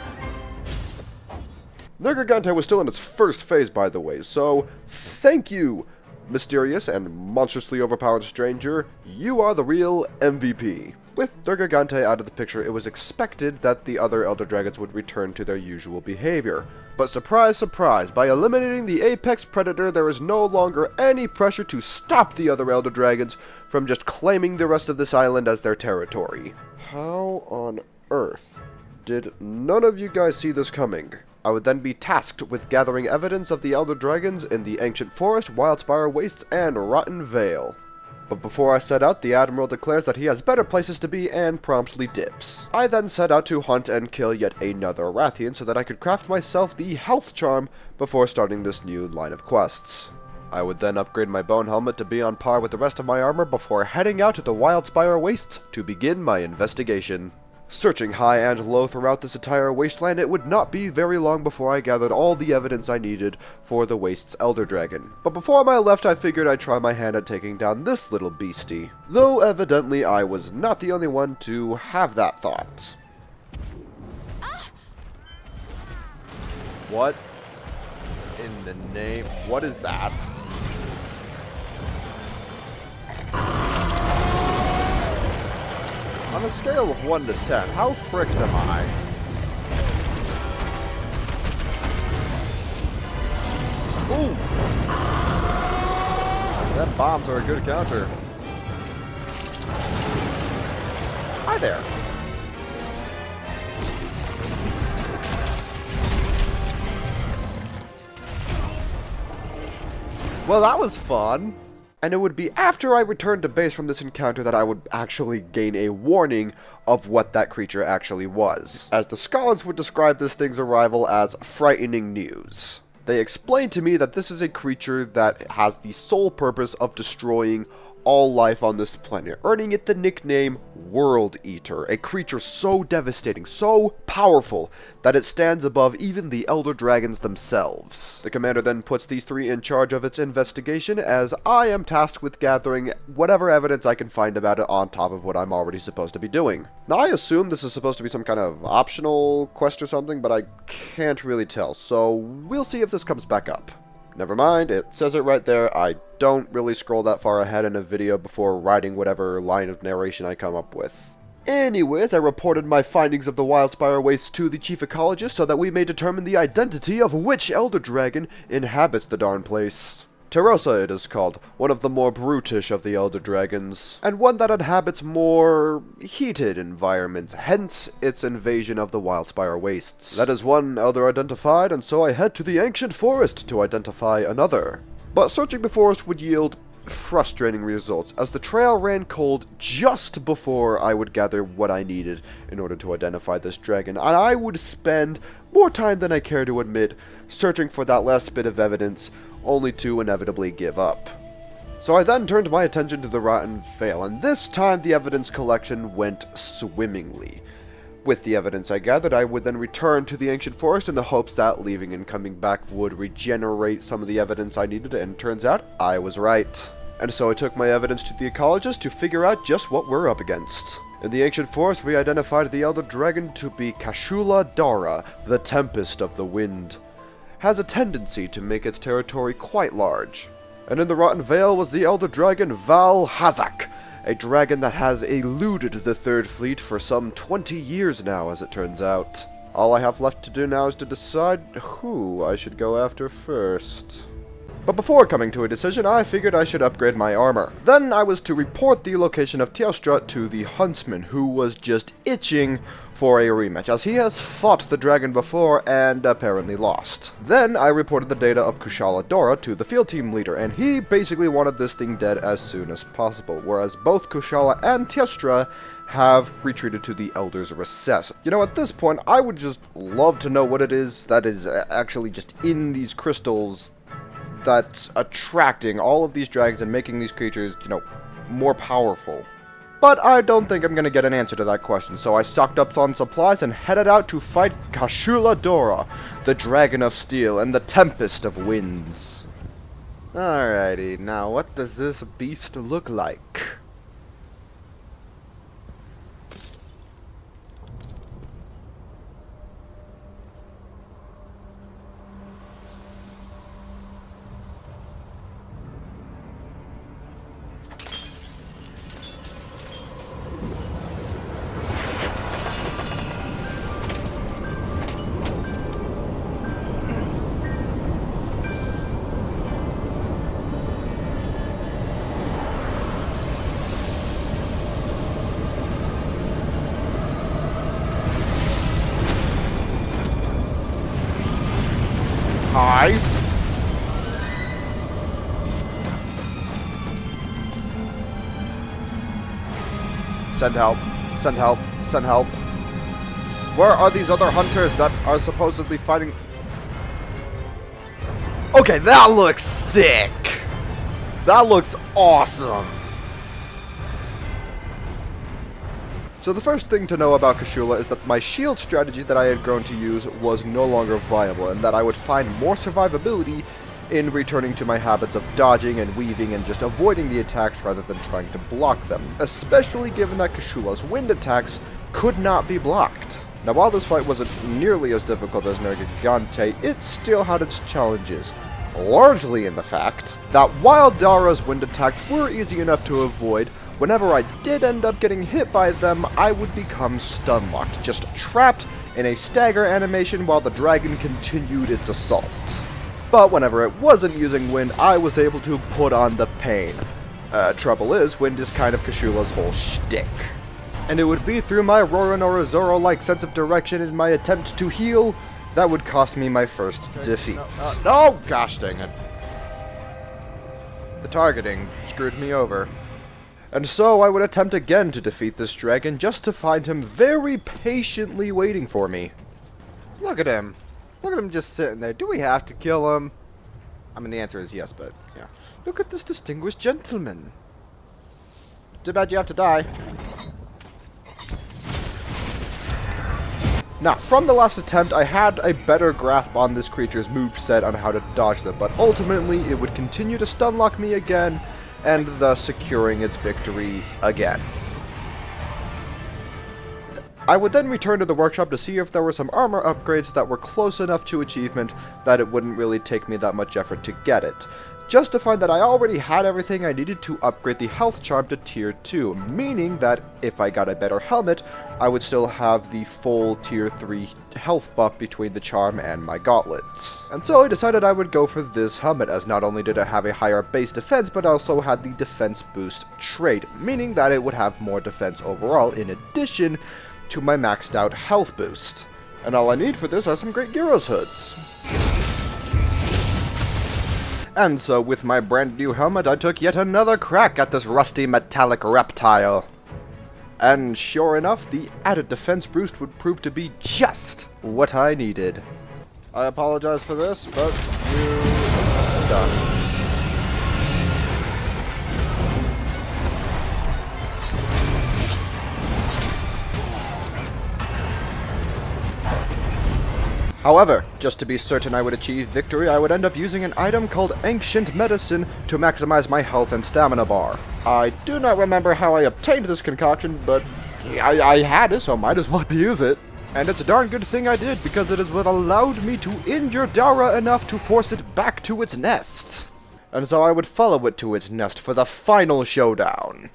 Nergigante was still in its first phase, by the way, so thank you, mysterious and monstrously overpowered stranger. You are the real MVP. With Nergigante out of the picture, it was expected that the other Elder Dragons would return to their usual behavior. But surprise, surprise, by eliminating the apex predator, there is no longer any pressure to stop the other Elder Dragons from just claiming the rest of this island as their territory. How on earth did none of you guys see this coming? I would then be tasked with gathering evidence of the Elder Dragons in the Ancient Forest, Wildspire Wastes, and Rotten Vale. But before I set out, the Admiral declares that he has better places to be and promptly dips. I then set out to hunt and kill yet another Rathian so that I could craft myself the health charm before starting this new line of quests. I would then upgrade my bone helmet to be on par with the rest of my armor before heading out to the Wildspire Wastes to begin my investigation. Searching high and low throughout this entire wasteland, it would not be very long before I gathered all the evidence I needed for the Waste's Elder Dragon. But before I left, I figured I'd try my hand at taking down this little beastie. Though evidently I was not the only one to have that thought. What in the name? What is that? On a scale of 1 to 10, how fricked am I? Ooh! That bombs are a good counter. Hi there. Well, that was fun. And it would be after I returned to base from this encounter that I would actually gain a warning of what that creature actually was, as the scholars would describe this thing's arrival as frightening news. They explained to me that this is a creature that has the sole purpose of destroying all life on this planet, earning it the nickname World Eater, a creature so devastating, so powerful, that it stands above even the Elder Dragons themselves. The commander then puts these three in charge of its investigation, as I am tasked with gathering whatever evidence I can find about it on top of what I'm already supposed to be doing. Now, I assume this is supposed to be some kind of optional quest or something, but I can't really tell, so we'll see if this comes back up. Never mind, it says it right there. I don't really scroll that far ahead in a video before writing whatever line of narration I come up with. Anyways, I reported my findings of the Wildspire Wastes to the chief ecologist so that we may determine the identity of which Elder Dragon inhabits the darn place. Terosa it is called, one of the more brutish of the Elder Dragons, and one that inhabits more heated environments, hence its invasion of the Wildspire Wastes. That is one Elder identified, and so I head to the ancient forest to identify another. But searching the forest would yield frustrating results, as the trail ran cold just before I would gather what I needed in order to identify this dragon, and I would spend more time than I care to admit searching for that last bit of evidence, only to inevitably give up. So I then turned my attention to the Rotten Vale, and this time the evidence collection went swimmingly. With the evidence I gathered, I would then return to the ancient forest in the hopes that leaving and coming back would regenerate some of the evidence I needed, and turns out I was right. And so I took my evidence to the ecologist to figure out just what we're up against. In the ancient forest, we identified the Elder Dragon to be Kashula Dara, the Tempest of the Wind. Has a tendency to make its territory quite large. And in the Rotten Vale was the Elder Dragon Val Hazak, a dragon that has eluded the Third Fleet for some 20 years now, as it turns out. All I have left to do now is to decide who I should go after first. But before coming to a decision, I figured I should upgrade my armor. Then I was to report the location of Teostra to the Huntsman, who was just itching for a rematch, as he has fought the dragon before and apparently lost. Then I reported the data of Kushala Dora to the field team leader, and he basically wanted this thing dead as soon as possible, whereas both Kushala and Teostra have retreated to the Elder's Recess. You know, at this point, I would just love to know what it is that is actually just in these crystals that's attracting all of these dragons and making these creatures, you know, more powerful. But I don't think I'm going to get an answer to that question, so I stocked up on supplies and headed out to fight Kashula Dora, the Dragon of Steel and the Tempest of Winds. Alrighty, now what does this beast look like? Hi. Send help. Send help. Send help. Where are these other hunters that are supposedly fighting? Okay, that looks sick. That looks awesome. So the first thing to know about Kashula is that my shield strategy that I had grown to use was no longer viable, and that I would find more survivability in returning to my habits of dodging and weaving and just avoiding the attacks rather than trying to block them, especially given that Kashula's wind attacks could not be blocked. Now, while this fight wasn't nearly as difficult as Nergigante, it still had its challenges, largely in the fact that while Dara's wind attacks were easy enough to avoid, whenever I did end up getting hit by them, I would become stun-locked, just trapped in a stagger animation while the dragon continued its assault. But whenever it wasn't using wind, I was able to put on the pain. Trouble is, wind is kind of Kashula's whole shtick. And it would be through my Roronoa Zoro-like sense of direction in my attempt to heal that would cost me my first defeat. No! Gosh dang it. The targeting screwed me over. And so I would attempt again to defeat this dragon just to find him very patiently waiting for me. Look at him. Look at him just sitting there. Do we have to kill him? I mean, the answer is yes, but yeah. Look at this distinguished gentleman. Too bad you have to die. Now, from the last attempt, I had a better grasp on this creature's moveset on how to dodge them, but ultimately it would continue to stun-lock me again, and thus securing its victory again. I would then return to the workshop to see if there were some armor upgrades that were close enough to achievement that it wouldn't really take me that much effort to get it. Just to find that I already had everything I needed to upgrade the health charm to tier 2, meaning that if I got a better helmet, I would still have the full tier 3 health buff between the charm and my gauntlets. And so I decided I would go for this helmet, as not only did it have a higher base defense, but also had the defense boost trait, meaning that it would have more defense overall in addition to my maxed out health boost. And all I need for this are some great Gyros hoods. And so, with my brand new helmet, I took yet another crack at this rusty metallic reptile. And sure enough, the added defense boost would prove to be just what I needed. I apologize for this, but you must have done. However, just to be certain I would achieve victory, I would end up using an item called Ancient Medicine to maximize my health and stamina bar. I do not remember how I obtained this concoction, but I had it, so might as well use it. And it's a darn good thing I did, because it is what allowed me to injure Dara enough to force it back to its nest. And so I would follow it to its nest for the final showdown.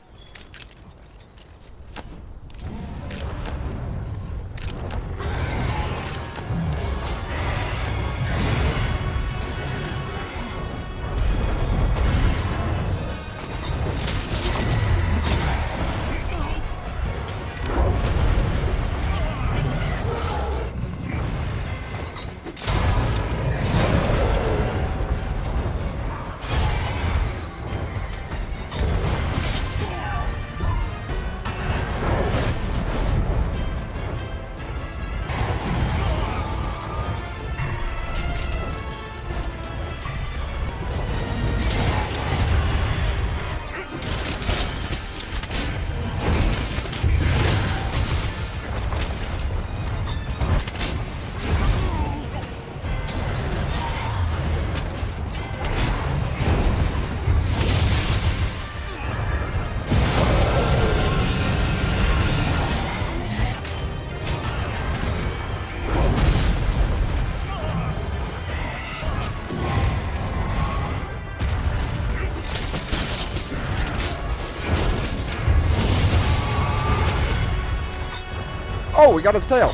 Oh, we got its tail.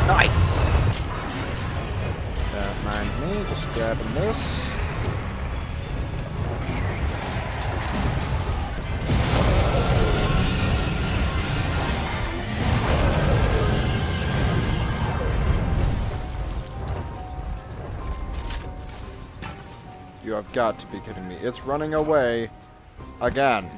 Nice. Don't mind me, just grabbing this. You have got to be kidding me. It's running away again.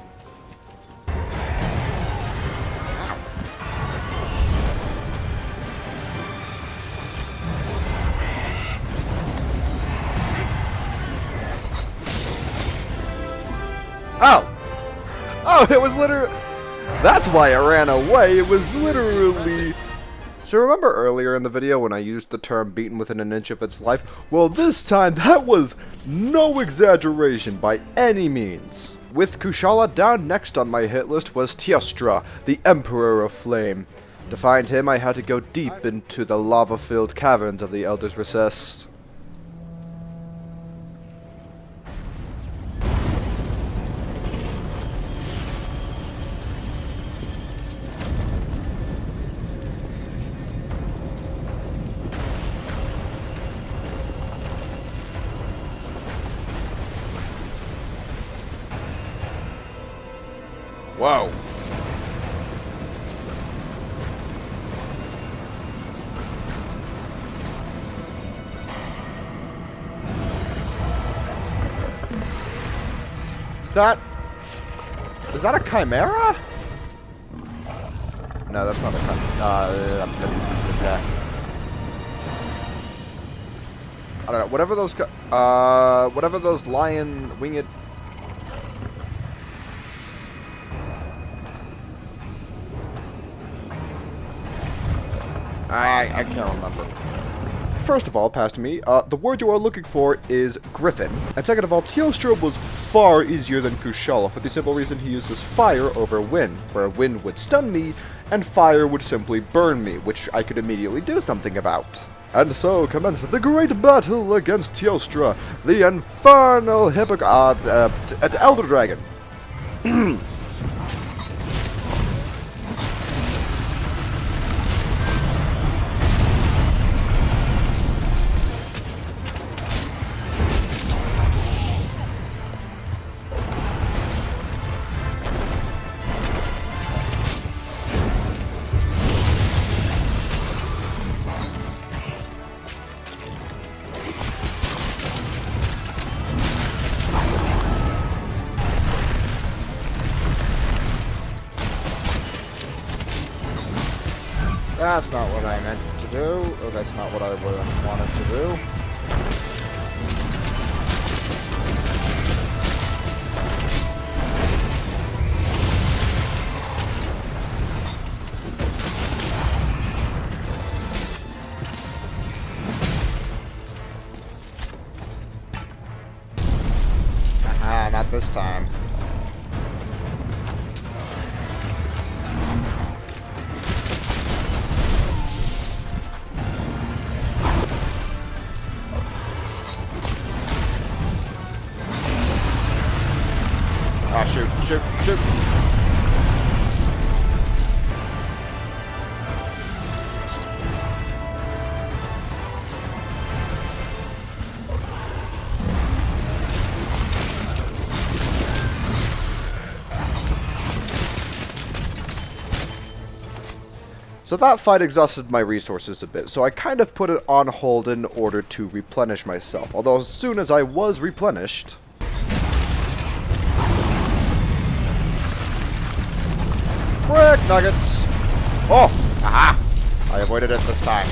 Oh! Oh, it was literally... That's why it ran away. It was literally... So remember earlier in the video when I used the term beaten within an inch of its life? Well, this time that was no exaggeration by any means. With Kushala down next on my hit list was Teostra, the Emperor of Flame. To find him, I had to go deep into the lava-filled caverns of the Elder's Recess. Whoa. Is that a chimera? No, that's not a chimera. I don't know. Whatever those lion winged. I can't remember. First of all, past me, the word you are looking for is Griffin. And second of all, Teostra was far easier than Kushala for the simple reason he uses fire over wind, where wind would stun me, and fire would simply burn me, which I could immediately do something about. And so commenced the great battle against Teostra, the infernal Elder Dragon. That's not what I meant to do. Oh, that's not what I wanted to do. Aha, not this time. Ah, shoot, shoot, shoot. So that fight exhausted my resources a bit, so I kind of put it on hold in order to replenish myself. Although as soon as I was replenished... Quick nuggets! Oh! Aha! I avoided it this time.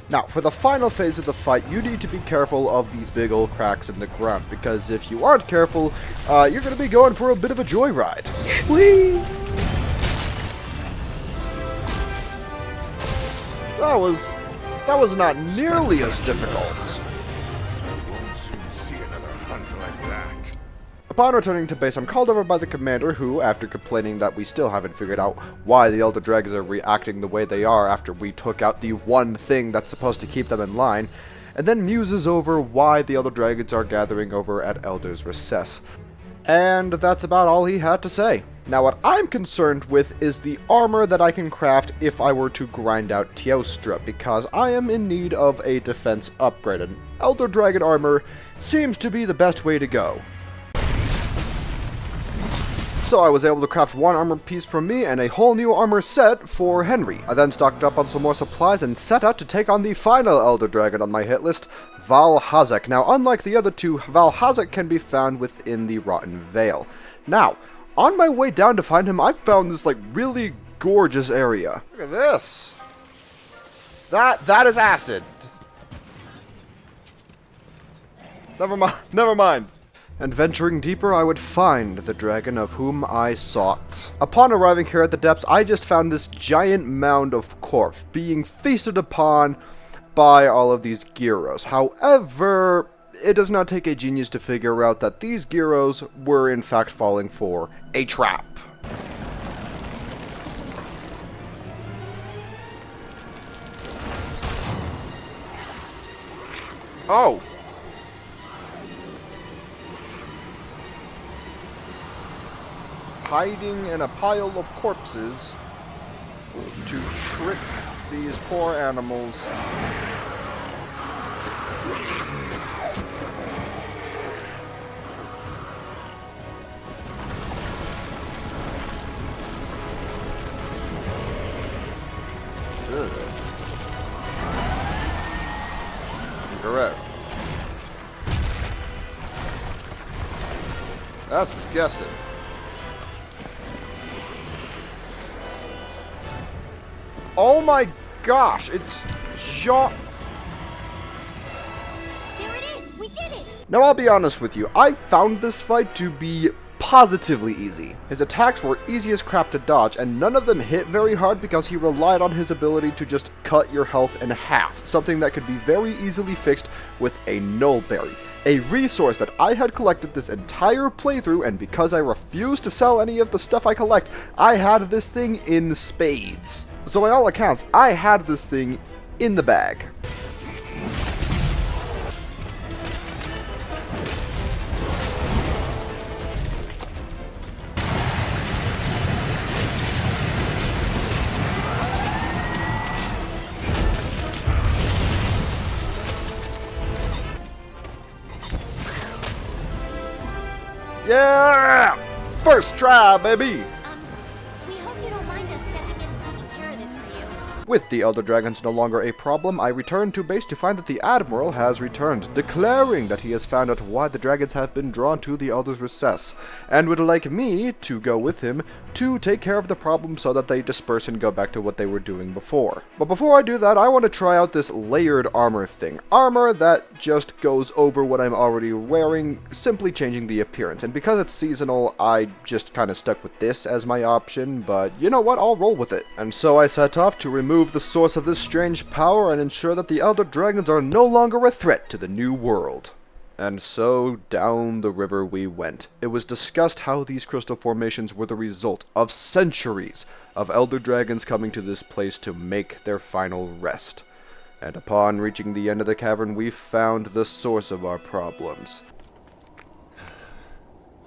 Now, for the final phase of the fight, you need to be careful of these big old cracks in the ground, because if you aren't careful, you're going to be going for a bit of a joyride. Whee! That was not nearly as difficult. Upon returning to base, I'm called over by the commander who, after complaining that we still haven't figured out why the Elder Dragons are reacting the way they are after we took out the one thing that's supposed to keep them in line, and then muses over why the Elder Dragons are gathering over at Elder's Recess. And that's about all he had to say. Now what I'm concerned with is the armor that I can craft if I were to grind out Teostra, because I am in need of a defense upgrade, and Elder Dragon armor seems to be the best way to go. So I was able to craft one armor piece for me and a whole new armor set for Henry. I then stocked up on some more supplies and set out to take on the final Elder Dragon on my hit list, Valhazak. Now, unlike the other two, Valhazak can be found within the Rotten Vale. Now, on my way down to find him, I found this, like, really gorgeous area. Look at this. That is acid. Never mind. And venturing deeper, I would find the dragon of whom I sought. Upon arriving here at the depths, I just found this giant mound of corpse being feasted upon by all of these gyros. However, it does not take a genius to figure out that these gyros were in fact falling for a trap. Oh! Hiding in a pile of corpses to trick these poor animals. Ugh. Correct. That's disgusting. Oh my gosh, it's Jean. There it is! We did it! Now I'll be honest with you, I found this fight to be positively easy. His attacks were easy as crap to dodge, and none of them hit very hard because he relied on his ability to just cut your health in half, something that could be very easily fixed with a nullberry. A resource that I had collected this entire playthrough, and because I refused to sell any of the stuff I collect, I had this thing in spades. So by all accounts, I had this thing in the bag. Yeah! First try, baby! We hope you don't mind us stepping in and taking care of this for you. With the Elder Dragons no longer a problem, I return to base to find that the Admiral has returned, declaring that he has found out why the dragons have been drawn to the Elder's Recess, and would like me to go with him to take care of the problem so that they disperse and go back to what they were doing before. But before I do that, I want to try out this layered armor thing. Armor that just goes over what I'm already wearing, simply changing the appearance. And because it's seasonal, I just kind of stuck with this as my option, but you know what, I'll roll with it. And so I set off to remove the source of this strange power and ensure that the Elder Dragons are no longer a threat to the new world. And so down the river we went. It was discussed how these crystal formations were the result of centuries of Elder Dragons coming to this place to make their final rest. And upon reaching the end of the cavern, we found the source of our problems.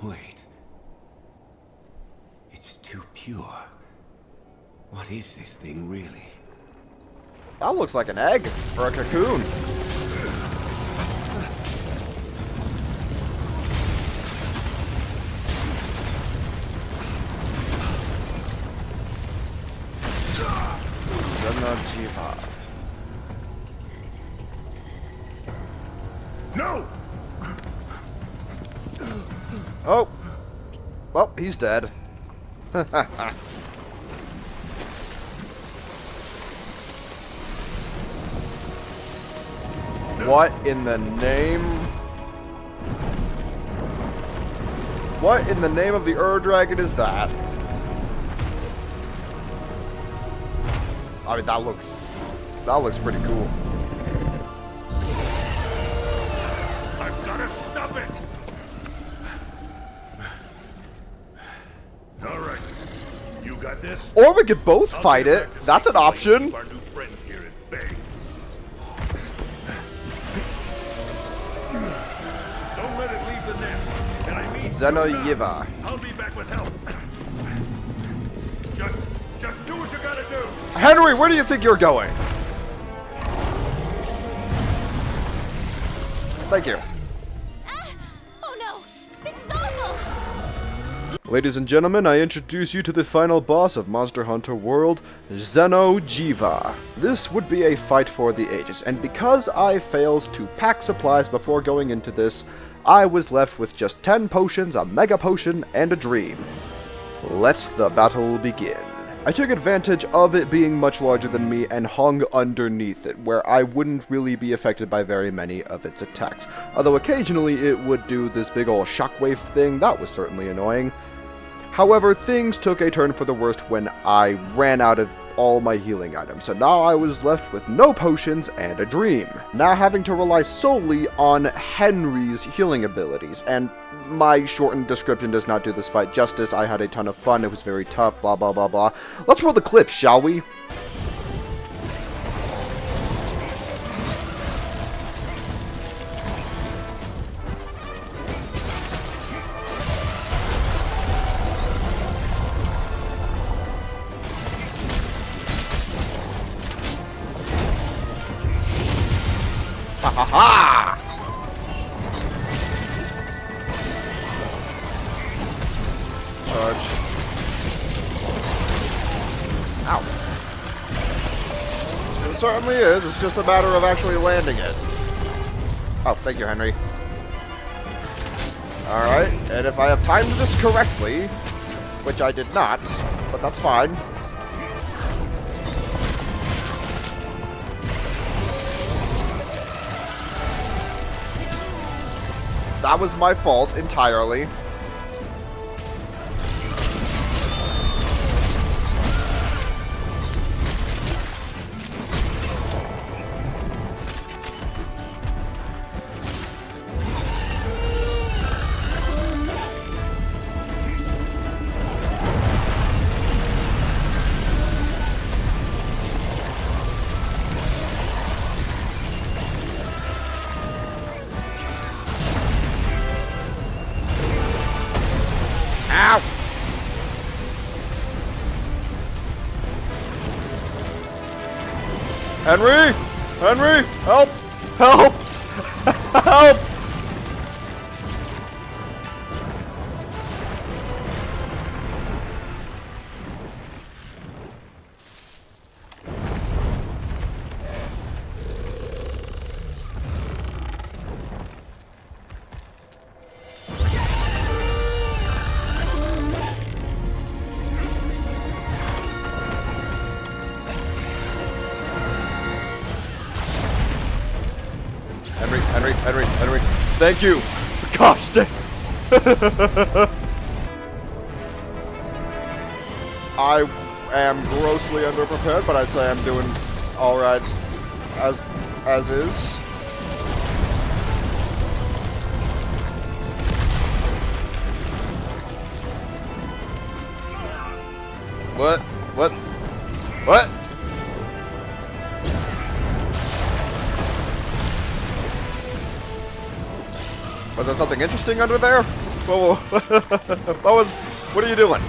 Wait. It's too pure. What is this thing really? That looks like an egg or a cocoon. No! Oh. Well, he's dead. What in the name? What in the name of the Ur-Dragon is that? I mean, that looks pretty cool. I've got to stop it! Alright. You got this? Or we could both fight it. That's an option. Our new friend here at bay. Don't let it leave the nest. And I mean Zenoyiva. I'll be back with help. Just do what you gotta do. Henry, where do you think you're going? Thank you. Oh no! This is awful! Ladies and gentlemen, I introduce you to the final boss of Monster Hunter World, Zenoyiva. This would be a fight for the ages, and because I failed to pack supplies before going into this, I was left with just 10 potions, a mega potion, and a dream. Let the battle begin. I took advantage of it being much larger than me and hung underneath it, where I wouldn't really be affected by very many of its attacks. Although occasionally it would do this big ol' shockwave thing, that was certainly annoying. However, things took a turn for the worst when I ran out of all my healing items, so now I was left with no potions and a dream. Now having to rely solely on Henry's healing abilities, and my shortened description does not do this fight justice. I had a ton of fun, it was very tough, blah blah blah blah. Let's roll the clips, shall we? Ha ha ha! Charge. Ow. It certainly is. It's just a matter of actually landing it. Oh, thank you, Henry. Alright, and if I have timed this correctly, which I did not, but that's fine. That was my fault entirely. Ow! Henry! Henry! Help! Help! Help! Henry. Thank you. Gosh dang. I am grossly underprepared, but I'd say I'm doing all right as is. What? Was there something interesting under there? Whoa. What are you doing?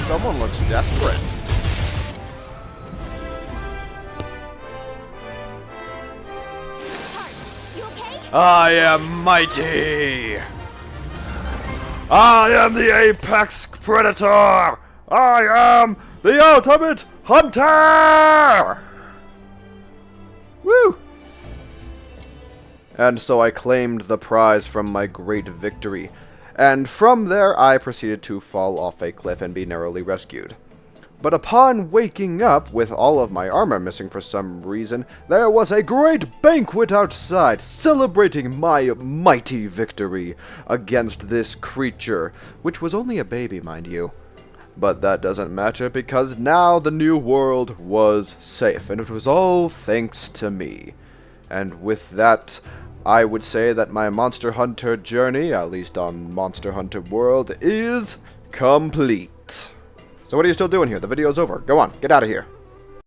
Someone looks desperate. You okay? I am mighty. I am the apex predator. I am the ultimate hunter! Woo! And so I claimed the prize from my great victory, and from there I proceeded to fall off a cliff and be narrowly rescued. But upon waking up, with all of my armor missing for some reason, there was a great banquet outside, celebrating my mighty victory against this creature, which was only a baby, mind you. But that doesn't matter, because now the new world was safe, and it was all thanks to me. And with that, I would say that my Monster Hunter journey, at least on Monster Hunter World, is complete. So what are you still doing here? The video's over. Go on, get out of here.